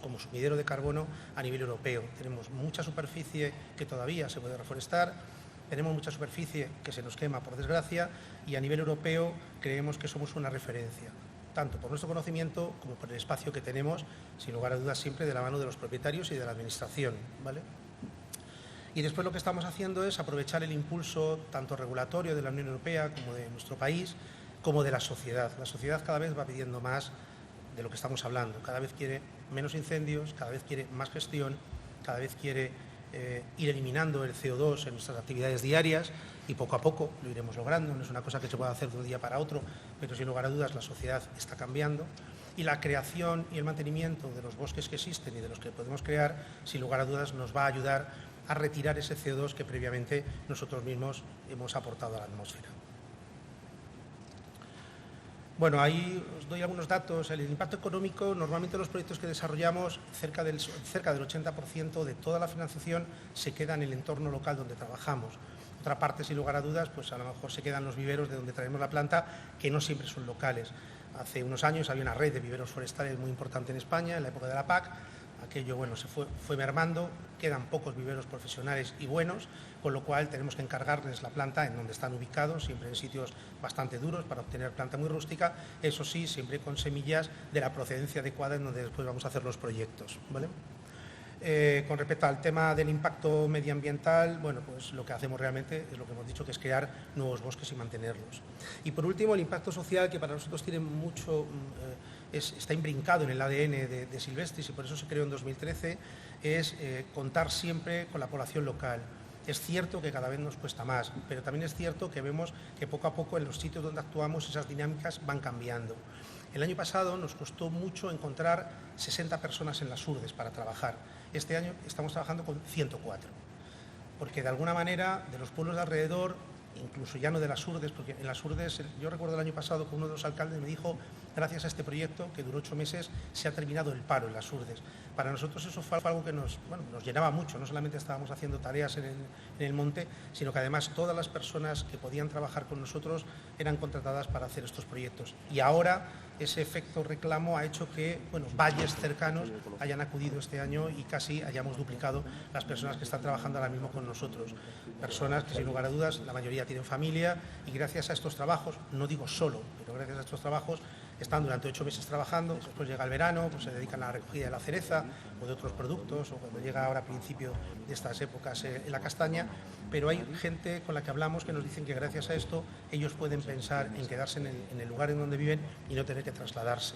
como sumidero de carbono a nivel europeo. Tenemos mucha superficie que todavía se puede reforestar, tenemos mucha superficie que se nos quema, por desgracia, y a nivel europeo creemos que somos una referencia, tanto por nuestro conocimiento como por el espacio que tenemos, sin lugar a dudas siempre de la mano de los propietarios y de la administración, ¿vale? Y después lo que estamos haciendo es aprovechar el impulso tanto regulatorio de la Unión Europea como de nuestro país, como de la sociedad. La sociedad cada vez va pidiendo más de lo que estamos hablando, cada vez quiere menos incendios, cada vez quiere más gestión, cada vez quiere ir eliminando el CO2 en nuestras actividades diarias y poco a poco lo iremos logrando. No es una cosa que se pueda hacer de un día para otro, pero sin lugar a dudas la sociedad está cambiando y la creación y el mantenimiento de los bosques que existen y de los que podemos crear, sin lugar a dudas nos va a ayudar a retirar ese CO2 que previamente nosotros mismos hemos aportado a la atmósfera. Bueno, ahí os doy algunos datos. El impacto económico, normalmente los proyectos que desarrollamos, cerca del 80% de toda la financiación se queda en el entorno local donde trabajamos. Otra parte, sin lugar a dudas, pues a lo mejor se quedan los viveros de donde traemos la planta, que no siempre son locales. Hace unos años había una red de viveros forestales muy importante en España, en la época de la PAC. Aquello, bueno, se fue mermando, quedan pocos viveros profesionales y buenos, con lo cual tenemos que encargarles la planta en donde están ubicados, siempre en sitios bastante duros para obtener planta muy rústica, eso sí, siempre con semillas de la procedencia adecuada en donde después vamos a hacer los proyectos, ¿vale? Con respecto al tema del impacto medioambiental, bueno, pues lo que hacemos realmente es lo que hemos dicho, que es crear nuevos bosques y mantenerlos. Y por último, el impacto social, que para nosotros tiene mucho, está imbrincado en el ADN de Silvestris y por eso se creó en 2013, es contar siempre con la población local. Es cierto que cada vez nos cuesta más, pero también es cierto que vemos que poco a poco en los sitios donde actuamos esas dinámicas van cambiando. El año pasado nos costó mucho encontrar 60 personas en las Urdes para trabajar. Este año estamos trabajando con 104, porque de alguna manera de los pueblos de alrededor, incluso ya no de las Urdes, porque en las Urdes, yo recuerdo el año pasado que uno de los alcaldes me dijo, gracias a este proyecto, que duró 8 meses, se ha terminado el paro en las Urdes. Para nosotros eso fue algo que nos llenaba mucho, no solamente estábamos haciendo tareas en el monte, sino que además todas las personas que podían trabajar con nosotros eran contratadas para hacer estos proyectos. Y ahora ese efecto reclamo ha hecho que valles cercanos hayan acudido este año y casi hayamos duplicado las personas que están trabajando ahora mismo con nosotros. Personas que sin lugar a dudas, la mayoría tienen familia y gracias a estos trabajos, no digo solo, pero gracias a estos trabajos, están durante 8 meses trabajando, después llega el verano, pues se dedican a la recogida de la cereza o de otros productos, o cuando llega ahora a principio de estas épocas la castaña, pero hay gente con la que hablamos que nos dicen que gracias a esto ellos pueden pensar en quedarse en el lugar en donde viven y no tener que trasladarse.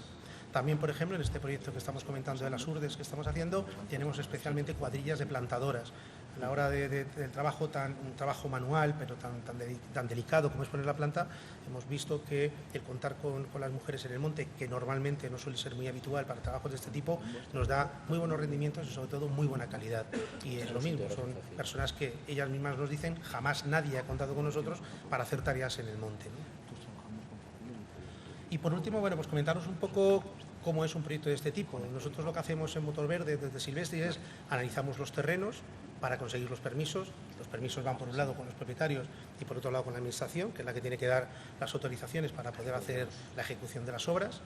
También, por ejemplo, en este proyecto que estamos comentando de las urdes que estamos haciendo, tenemos especialmente cuadrillas de plantadoras. A la hora del trabajo, un trabajo manual, pero tan delicado como es poner la planta, hemos visto que el contar con las mujeres en el monte, que normalmente no suele ser muy habitual para trabajos de este tipo, nos da muy buenos rendimientos y sobre todo muy buena calidad. Y es lo mismo, son personas que ellas mismas nos dicen, jamás nadie ha contado con nosotros para hacer tareas en el monte, ¿no? Y por último, bueno, pues comentaros un poco cómo es un proyecto de este tipo. Nosotros lo que hacemos en Motor Verde desde Silvestris es analizamos los terrenos para conseguir los permisos. Los permisos van por un lado con los propietarios y por otro lado con la administración, que es la que tiene que dar las autorizaciones para poder hacer la ejecución de las obras.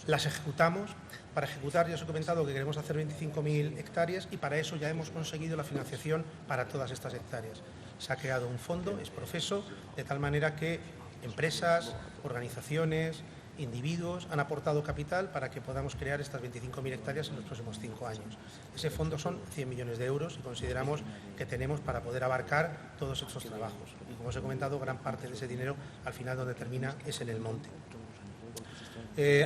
Las ejecutamos. Para ejecutar ya os he comentado que queremos hacer 25.000 hectáreas y para eso ya hemos conseguido la financiación para todas estas hectáreas. Se ha creado un fondo, es Profeso, de tal manera que empresas, organizaciones, individuos han aportado capital para que podamos crear estas 25.000 hectáreas en los próximos 5 años. Ese fondo son 100 millones de euros y consideramos que tenemos para poder abarcar todos estos trabajos. Y como os he comentado, gran parte de ese dinero al final donde termina es en el monte.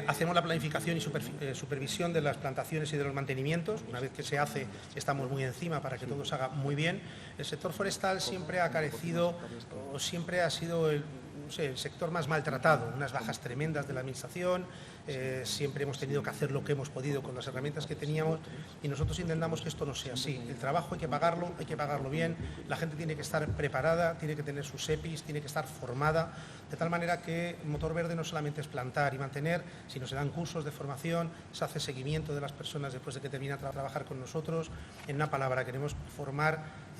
Hacemos la planificación y supervisión de las plantaciones y de los mantenimientos. Una vez que se hace, estamos muy encima para que todo se haga muy bien. El sector forestal siempre ha carecido, o siempre ha sido el sector más maltratado, unas bajas tremendas de la administración, siempre hemos tenido que hacer lo que hemos podido con las herramientas que teníamos y nosotros intentamos que esto no sea así. El trabajo hay que pagarlo bien, la gente tiene que estar preparada, tiene que tener sus EPIs, tiene que estar formada, de tal manera que Motor Verde no solamente es plantar y mantener, sino se dan cursos de formación, se hace seguimiento de las personas después de que terminan a trabajar con nosotros. En una palabra, queremos formar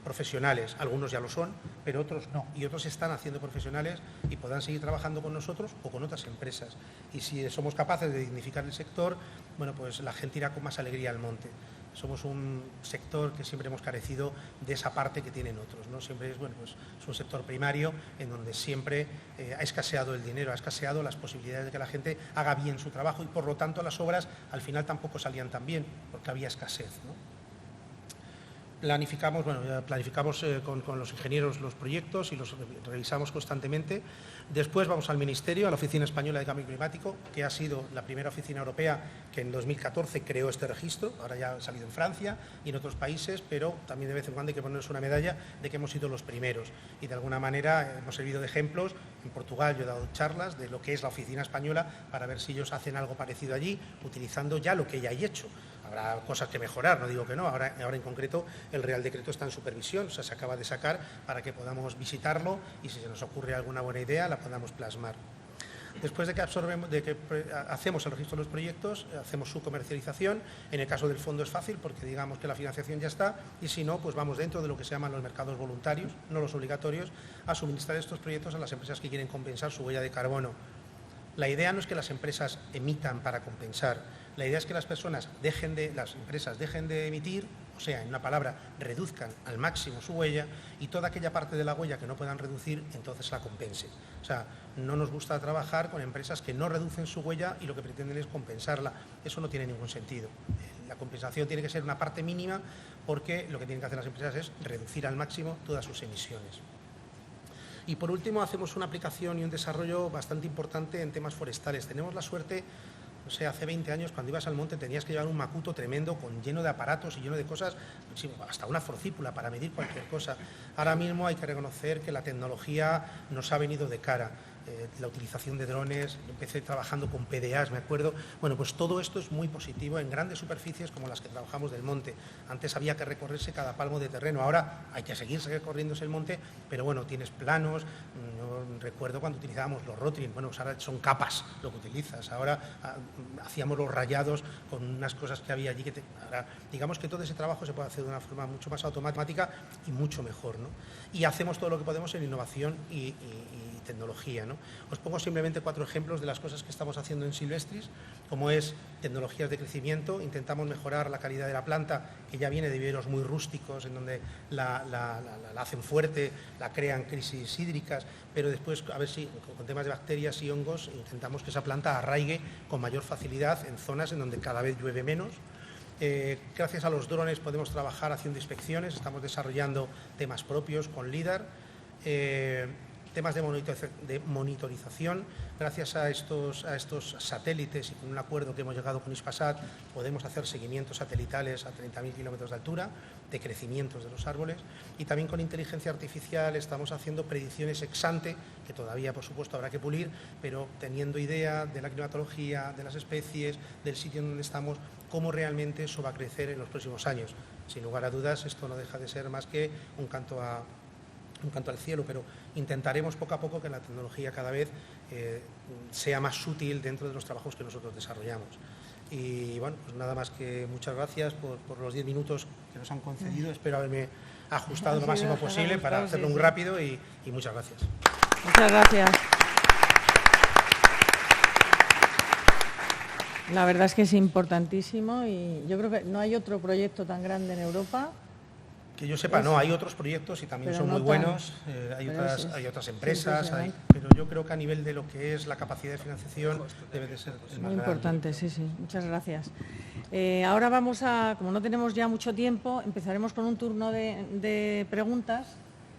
profesionales, algunos ya lo son, pero otros no, y otros están haciendo profesionales y podrán seguir trabajando con nosotros o con otras empresas. Y si somos capaces de dignificar el sector, bueno, pues la gente irá con más alegría al monte. Somos un sector que siempre hemos carecido de esa parte que tienen otros, ¿no? Siempre es, bueno, pues es un sector primario en donde siempre ha escaseado el dinero, ha escaseado las posibilidades de que la gente haga bien su trabajo y por lo tanto las obras al final tampoco salían tan bien porque había escasez, ¿no? Planificamos con los ingenieros los proyectos y los revisamos constantemente. Después vamos al Ministerio, a la Oficina Española de Cambio Climático, que ha sido la primera oficina europea que en 2014 creó este registro. Ahora ya ha salido en Francia y en otros países, pero también de vez en cuando hay que ponernos una medalla de que hemos sido los primeros. Y de alguna manera hemos servido de ejemplos. En Portugal yo he dado charlas de lo que es la Oficina Española para ver si ellos hacen algo parecido allí, utilizando ya lo que ya hay hecho. Habrá cosas que mejorar, no digo que no. Ahora en concreto el Real Decreto está en supervisión, o sea, se acaba de sacar para que podamos visitarlo y si se nos ocurre alguna buena idea la podamos plasmar. Después de que hacemos el registro de los proyectos, hacemos su comercialización. En el caso del fondo es fácil porque digamos que la financiación ya está y si no, pues vamos dentro de lo que se llaman los mercados voluntarios, no los obligatorios, a suministrar estos proyectos a las empresas que quieren compensar su huella de carbono. La idea no es que las empresas emitan para compensar, la idea es que las empresas dejen de emitir, o sea, en una palabra, reduzcan al máximo su huella y toda aquella parte de la huella que no puedan reducir, entonces la compensen. O sea, no nos gusta trabajar con empresas que no reducen su huella y lo que pretenden es compensarla. Eso no tiene ningún sentido. La compensación tiene que ser una parte mínima porque lo que tienen que hacer las empresas es reducir al máximo todas sus emisiones. Y por último, hacemos una aplicación y un desarrollo bastante importante en temas forestales. Tenemos la suerte, no sé, hace 20 años cuando ibas al monte tenías que llevar un macuto tremendo lleno de aparatos y lleno de cosas, hasta una forcípula para medir cualquier cosa. Ahora mismo hay que reconocer que la tecnología nos ha venido de cara. La utilización de drones, empecé trabajando con PDAs, me acuerdo. Bueno, pues todo esto es muy positivo en grandes superficies como las que trabajamos del monte. Antes había que recorrerse cada palmo de terreno, ahora hay que seguir recorriéndose el monte, pero bueno, tienes planos. Yo recuerdo cuando utilizábamos los Rotring, bueno, pues ahora son capas lo que utilizas. Ahora hacíamos los rayados con unas cosas que había allí. Ahora, digamos que todo ese trabajo se puede hacer de una forma mucho más automática y mucho mejor, ¿no? Y hacemos todo lo que podemos en innovación y tecnología, ¿no? Os pongo simplemente 4 ejemplos de las cosas que estamos haciendo en Silvestris, como es tecnologías de crecimiento. Intentamos mejorar la calidad de la planta, que ya viene de viveros muy rústicos, en donde la hacen fuerte, la crean crisis hídricas, pero después, a ver si con temas de bacterias y hongos, intentamos que esa planta arraigue con mayor facilidad en zonas en donde cada vez llueve menos. Gracias a los drones podemos trabajar haciendo inspecciones, estamos desarrollando temas propios con LIDAR, temas de monitorización. Gracias a estos satélites y con un acuerdo que hemos llegado con Hispasat, podemos hacer seguimientos satelitales a 30.000 kilómetros de altura de crecimientos de los árboles, y también con inteligencia artificial estamos haciendo predicciones ex ante, que todavía por supuesto habrá que pulir, pero teniendo idea de la climatología, de las especies, del sitio en donde estamos, cómo realmente eso va a crecer en los próximos años. Sin lugar a dudas, esto no deja de ser más que un canto al cielo, pero intentaremos poco a poco que la tecnología cada vez sea más útil dentro de los trabajos que nosotros desarrollamos. Y bueno, pues nada más que muchas gracias por los 10 minutos que nos han concedido. Espero haberme ajustado lo máximo posible para hacerlo muy rápido y muchas gracias. Muchas gracias. La verdad es que es importantísimo y yo creo que no hay otro proyecto tan grande en Europa. Que yo sepa, no, hay otros proyectos y también son muy buenos, hay otras empresas, pero yo creo que a nivel de lo que es la capacidad de financiación debe de ser el más muy importante, grande. sí, muchas gracias. Ahora vamos a, como no tenemos ya mucho tiempo, empezaremos con un turno de preguntas.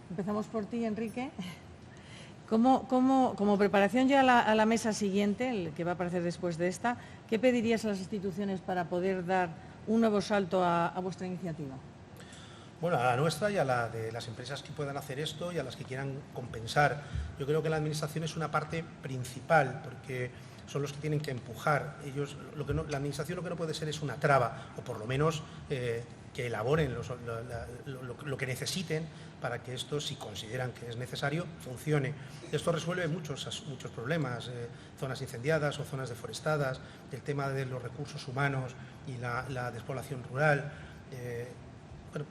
Empezamos por ti, Enrique. Como preparación ya a la mesa siguiente, el que va a aparecer después de esta, ¿qué pedirías a las instituciones para poder dar un nuevo salto a vuestra iniciativa? Bueno, a la nuestra y a la de las empresas que puedan hacer esto y a las que quieran compensar. Yo creo que la Administración es una parte principal, porque son los que tienen que empujar. La Administración lo que no puede ser es una traba, o por lo menos que elaboren lo que necesiten para que esto, si consideran que es necesario, funcione. Esto resuelve muchos problemas, zonas incendiadas o zonas deforestadas, el tema de los recursos humanos y la despoblación rural. Bueno,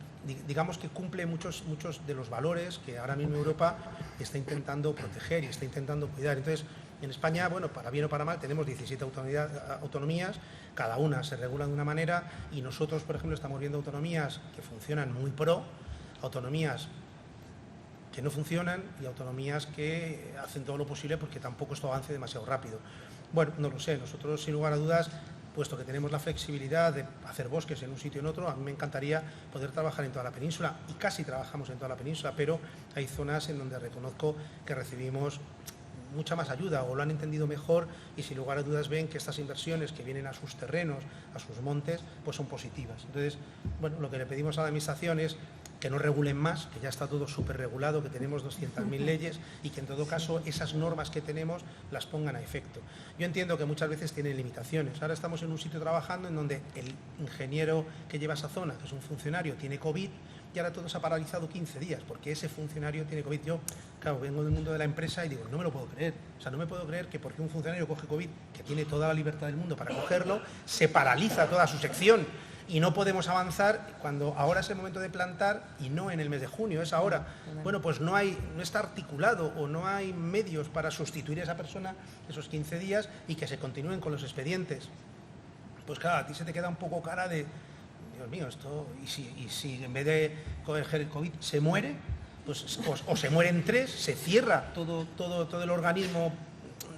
digamos que cumple muchos de los valores que ahora mismo Europa está intentando proteger y está intentando cuidar. Entonces, en España, bueno, para bien o para mal, tenemos 17 autonomías, cada una se regula de una manera, y nosotros, por ejemplo, estamos viendo autonomías que funcionan muy pro, autonomías que no funcionan y autonomías que hacen todo lo posible porque tampoco esto avance demasiado rápido. Bueno, no lo sé, nosotros sin lugar a dudas, puesto que tenemos la flexibilidad de hacer bosques en un sitio o en otro, a mí me encantaría poder trabajar en toda la península, y casi trabajamos en toda la península, pero hay zonas en donde reconozco que recibimos mucha más ayuda o lo han entendido mejor, y sin lugar a dudas ven que estas inversiones que vienen a sus terrenos, a sus montes, pues son positivas. Entonces, bueno, lo que le pedimos a la Administración es que no regulen más, que ya está todo súper regulado, que tenemos 200.000 leyes y que en todo caso esas normas que tenemos las pongan a efecto. Yo entiendo que muchas veces tienen limitaciones. Ahora estamos en un sitio trabajando en donde el ingeniero que lleva esa zona, que es un funcionario, tiene COVID, y ahora todo se ha paralizado 15 días porque ese funcionario tiene COVID. Yo, claro, vengo del mundo de la empresa y digo, no me lo puedo creer. O sea, no me puedo creer que porque un funcionario coge COVID, que tiene toda la libertad del mundo para cogerlo, se paraliza toda su sección y no podemos avanzar cuando ahora es el momento de plantar y no en el mes de junio, es ahora. Bueno, pues no está articulado o no hay medios para sustituir a esa persona esos 15 días y que se continúen con los expedientes. Pues claro, a ti se te queda un poco cara de, Dios mío, esto, y si en vez de coger el COVID se muere, pues o se mueren 3, se cierra todo el organismo.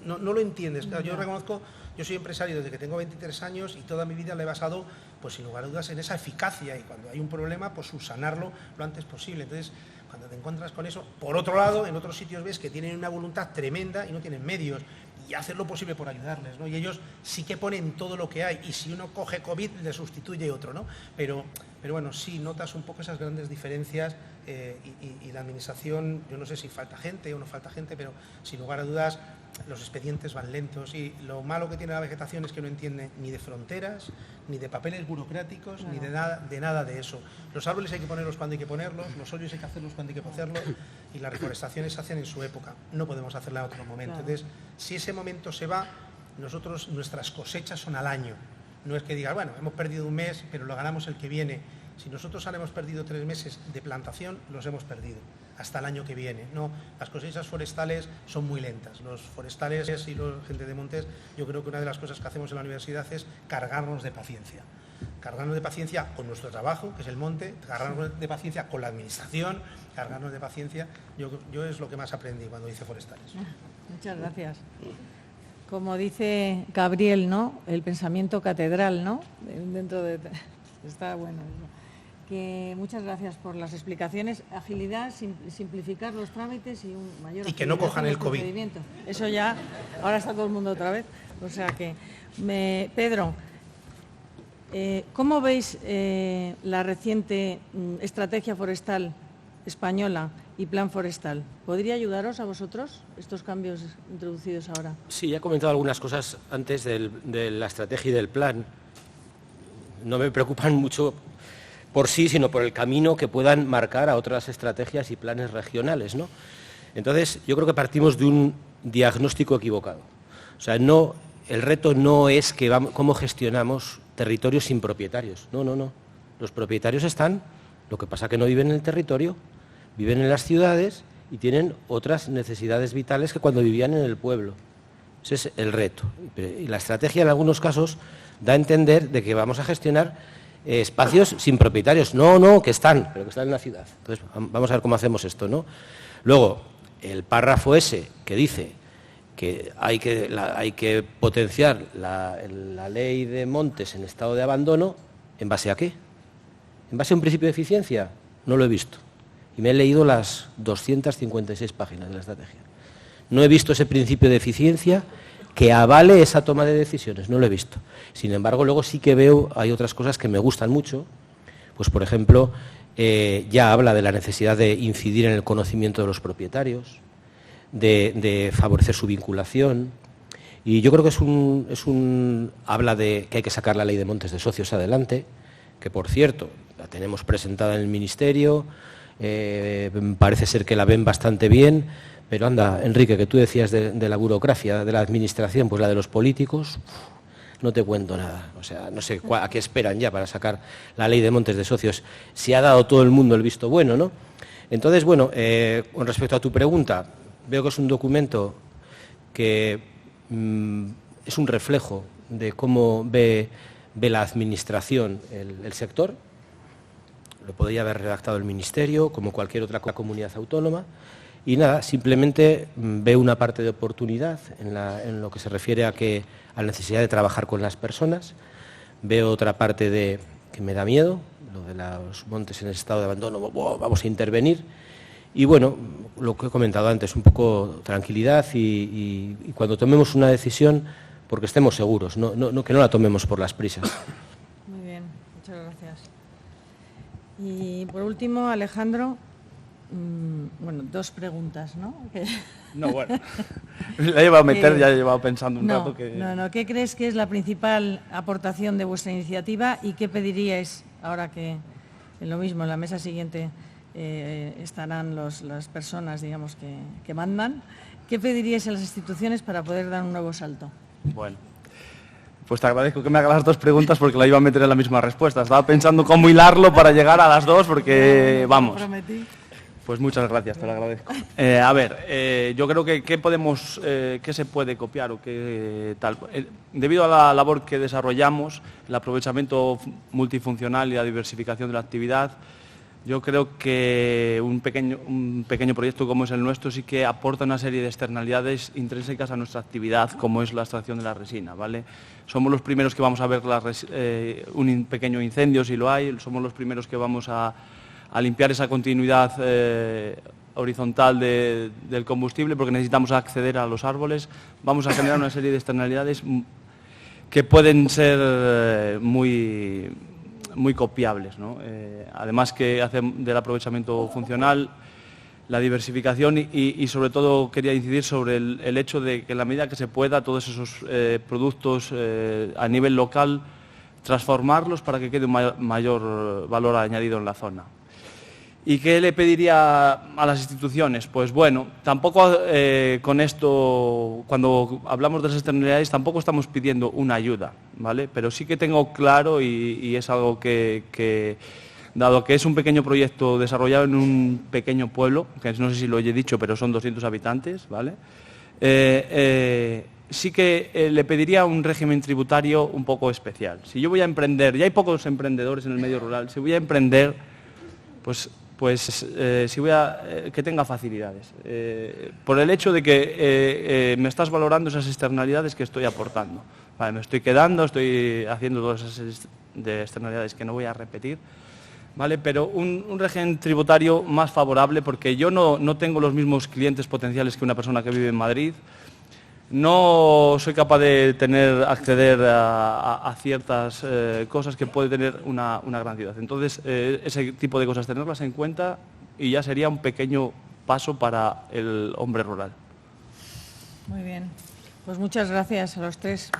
No lo entiendes. Claro, yo reconozco, yo soy empresario desde que tengo 23 años y toda mi vida le he basado, pues sin lugar a dudas, en esa eficacia, y cuando hay un problema, pues subsanarlo lo antes posible. Entonces, cuando te encuentras con eso, por otro lado, en otros sitios ves que tienen una voluntad tremenda y no tienen medios, y hacer lo posible por ayudarles, ¿no? Y ellos sí que ponen todo lo que hay, y si uno coge COVID le sustituye otro, ¿no? Pero bueno, sí notas un poco esas grandes diferencias, y la Administración, yo no sé si falta gente o no falta gente, pero sin lugar a dudas los expedientes van lentos, y lo malo que tiene la vegetación es que no entiende ni de fronteras, ni de papeles burocráticos, ni de nada de eso. Los árboles hay que ponerlos cuando hay que ponerlos, los hoyos hay que hacerlos cuando hay que hacerlos, y las reforestaciones se hacen en su época, no podemos hacerla en otro momento. Entonces, si ese momento se va, nuestras cosechas son al año. No es que digas, bueno, hemos perdido un mes, pero lo ganamos el que viene. Si nosotros ahora hemos perdido 3 meses de plantación, los hemos perdido hasta el año que viene. No, las cosechas forestales son muy lentas. Los forestales y la gente de montes, yo creo que una de las cosas que hacemos en la universidad es cargarnos de paciencia. cargarnos de paciencia con nuestro trabajo, que es el monte, cargarnos de paciencia con la administración, cargarnos de paciencia. Yo es lo que más aprendí cuando hice forestales. Muchas gracias. Como dice Gabriel, ¿no? El pensamiento catedral, ¿no? Dentro de... Está bueno. Que muchas gracias por las explicaciones. Agilidad, simplificar los trámites y un mayor... Y que no cojan el COVID. Eso ya, ahora está todo el mundo otra vez. O sea que, Pedro, ¿cómo veis la reciente estrategia forestal española y plan forestal? ¿Podría ayudaros a vosotros estos cambios introducidos ahora? Sí, ya he comentado algunas cosas antes de la estrategia y del plan. No me preocupan mucho por sí, sino por el camino que puedan marcar a otras estrategias y planes regionales, ¿no? Entonces, yo creo que partimos de un diagnóstico equivocado. O sea, el reto no es cómo gestionamos territorios sin propietarios. No, no, no. Los propietarios están, lo que pasa es que no viven en el territorio, viven en las ciudades y tienen otras necesidades vitales que cuando vivían en el pueblo. Ese es el reto. Y la estrategia, en algunos casos, da a entender de que vamos a gestionar espacios sin propietarios. No, no, que están, pero que están en la ciudad. Entonces, vamos a ver cómo hacemos esto, ¿no? Luego, el párrafo ese que dice que hay que potenciar la ley de montes en estado de abandono, ¿en base a qué? ¿En base a un principio de eficiencia? No lo he visto. Y me he leído las 256 páginas de la estrategia. No he visto ese principio de eficiencia que avale esa toma de decisiones, no lo he visto. Sin embargo, luego sí que veo, hay otras cosas que me gustan mucho, pues por ejemplo, ya habla de la necesidad de incidir en el conocimiento de los propietarios, de favorecer su vinculación, y yo creo que habla de que hay que sacar la ley de montes de socios adelante, que por cierto, la tenemos presentada en el Ministerio, parece ser que la ven bastante bien. Pero anda, Enrique, que tú decías de la burocracia, de la administración, pues la de los políticos, no te cuento nada. O sea, no sé a qué esperan ya para sacar la ley de montes de socios. Si ha dado todo el mundo el visto bueno, ¿no? Entonces, bueno, con respecto a tu pregunta, veo que es un documento que es un reflejo de cómo ve la administración el sector. Lo podría haber redactado el Ministerio, como cualquier otra comunidad autónoma. Y nada, simplemente veo una parte de oportunidad en lo que se refiere a la necesidad de trabajar con las personas. Veo otra parte que me da miedo, lo de los montes en estado de abandono, vamos a intervenir. Y bueno, lo que he comentado antes, un poco tranquilidad y cuando tomemos una decisión, porque estemos seguros, que no la tomemos por las prisas. Muy bien, muchas gracias. Y por último, Alejandro, bueno, dos preguntas, ¿no? No, bueno, la he llevado a meter, ya he llevado pensando un rato que... No, ¿qué crees que es la principal aportación de vuestra iniciativa y qué pediríais, ahora que en lo mismo, en la mesa siguiente estarán las personas, digamos, que mandan, qué pediríais a las instituciones para poder dar un nuevo salto? Bueno, pues te agradezco que me hagas las dos preguntas porque la iba a meter en la misma respuesta. Estaba pensando cómo hilarlo para llegar a las dos porque, vamos... Pues muchas gracias, te lo agradezco. A ver, yo creo que qué se puede copiar o qué tal. Debido a la labor que desarrollamos, el aprovechamiento multifuncional y la diversificación de la actividad, yo creo que un pequeño proyecto como es el nuestro sí que aporta una serie de externalidades intrínsecas a nuestra actividad, como es la extracción de la resina, ¿vale? Somos los primeros que vamos a ver un pequeño incendio, si lo hay, somos los primeros que vamos a limpiar esa continuidad horizontal del combustible porque necesitamos acceder a los árboles. Vamos a generar una serie de externalidades que pueden ser muy copiables, ¿no? Además que hacen del aprovechamiento funcional, la diversificación y sobre todo quería incidir sobre el hecho de que en la medida que se pueda todos esos productos a nivel local transformarlos para que quede un mayor valor añadido en la zona. ¿Y qué le pediría a las instituciones? Pues bueno, tampoco con esto, cuando hablamos de las externalidades, tampoco estamos pidiendo una ayuda, ¿vale? Pero sí que tengo claro y es algo que, dado que es un pequeño proyecto desarrollado en un pequeño pueblo, que no sé si lo he dicho, pero son 200 habitantes, ¿vale? sí que le pediría un régimen tributario un poco especial. Si yo voy a emprender, ya hay pocos emprendedores en el medio rural, si voy a emprender, pues si voy que tenga facilidades. Por el hecho de que me estás valorando esas externalidades que estoy aportando. Vale, me estoy quedando, estoy haciendo todas esas externalidades que no voy a repetir, ¿vale? Pero un régimen tributario más favorable, porque yo no tengo los mismos clientes potenciales que una persona que vive en Madrid. No soy capaz de acceder a ciertas cosas que puede tener una gran ciudad. Entonces, ese tipo de cosas, tenerlas en cuenta, y ya sería un pequeño paso para el hombre rural. Muy bien. Pues muchas gracias a los tres.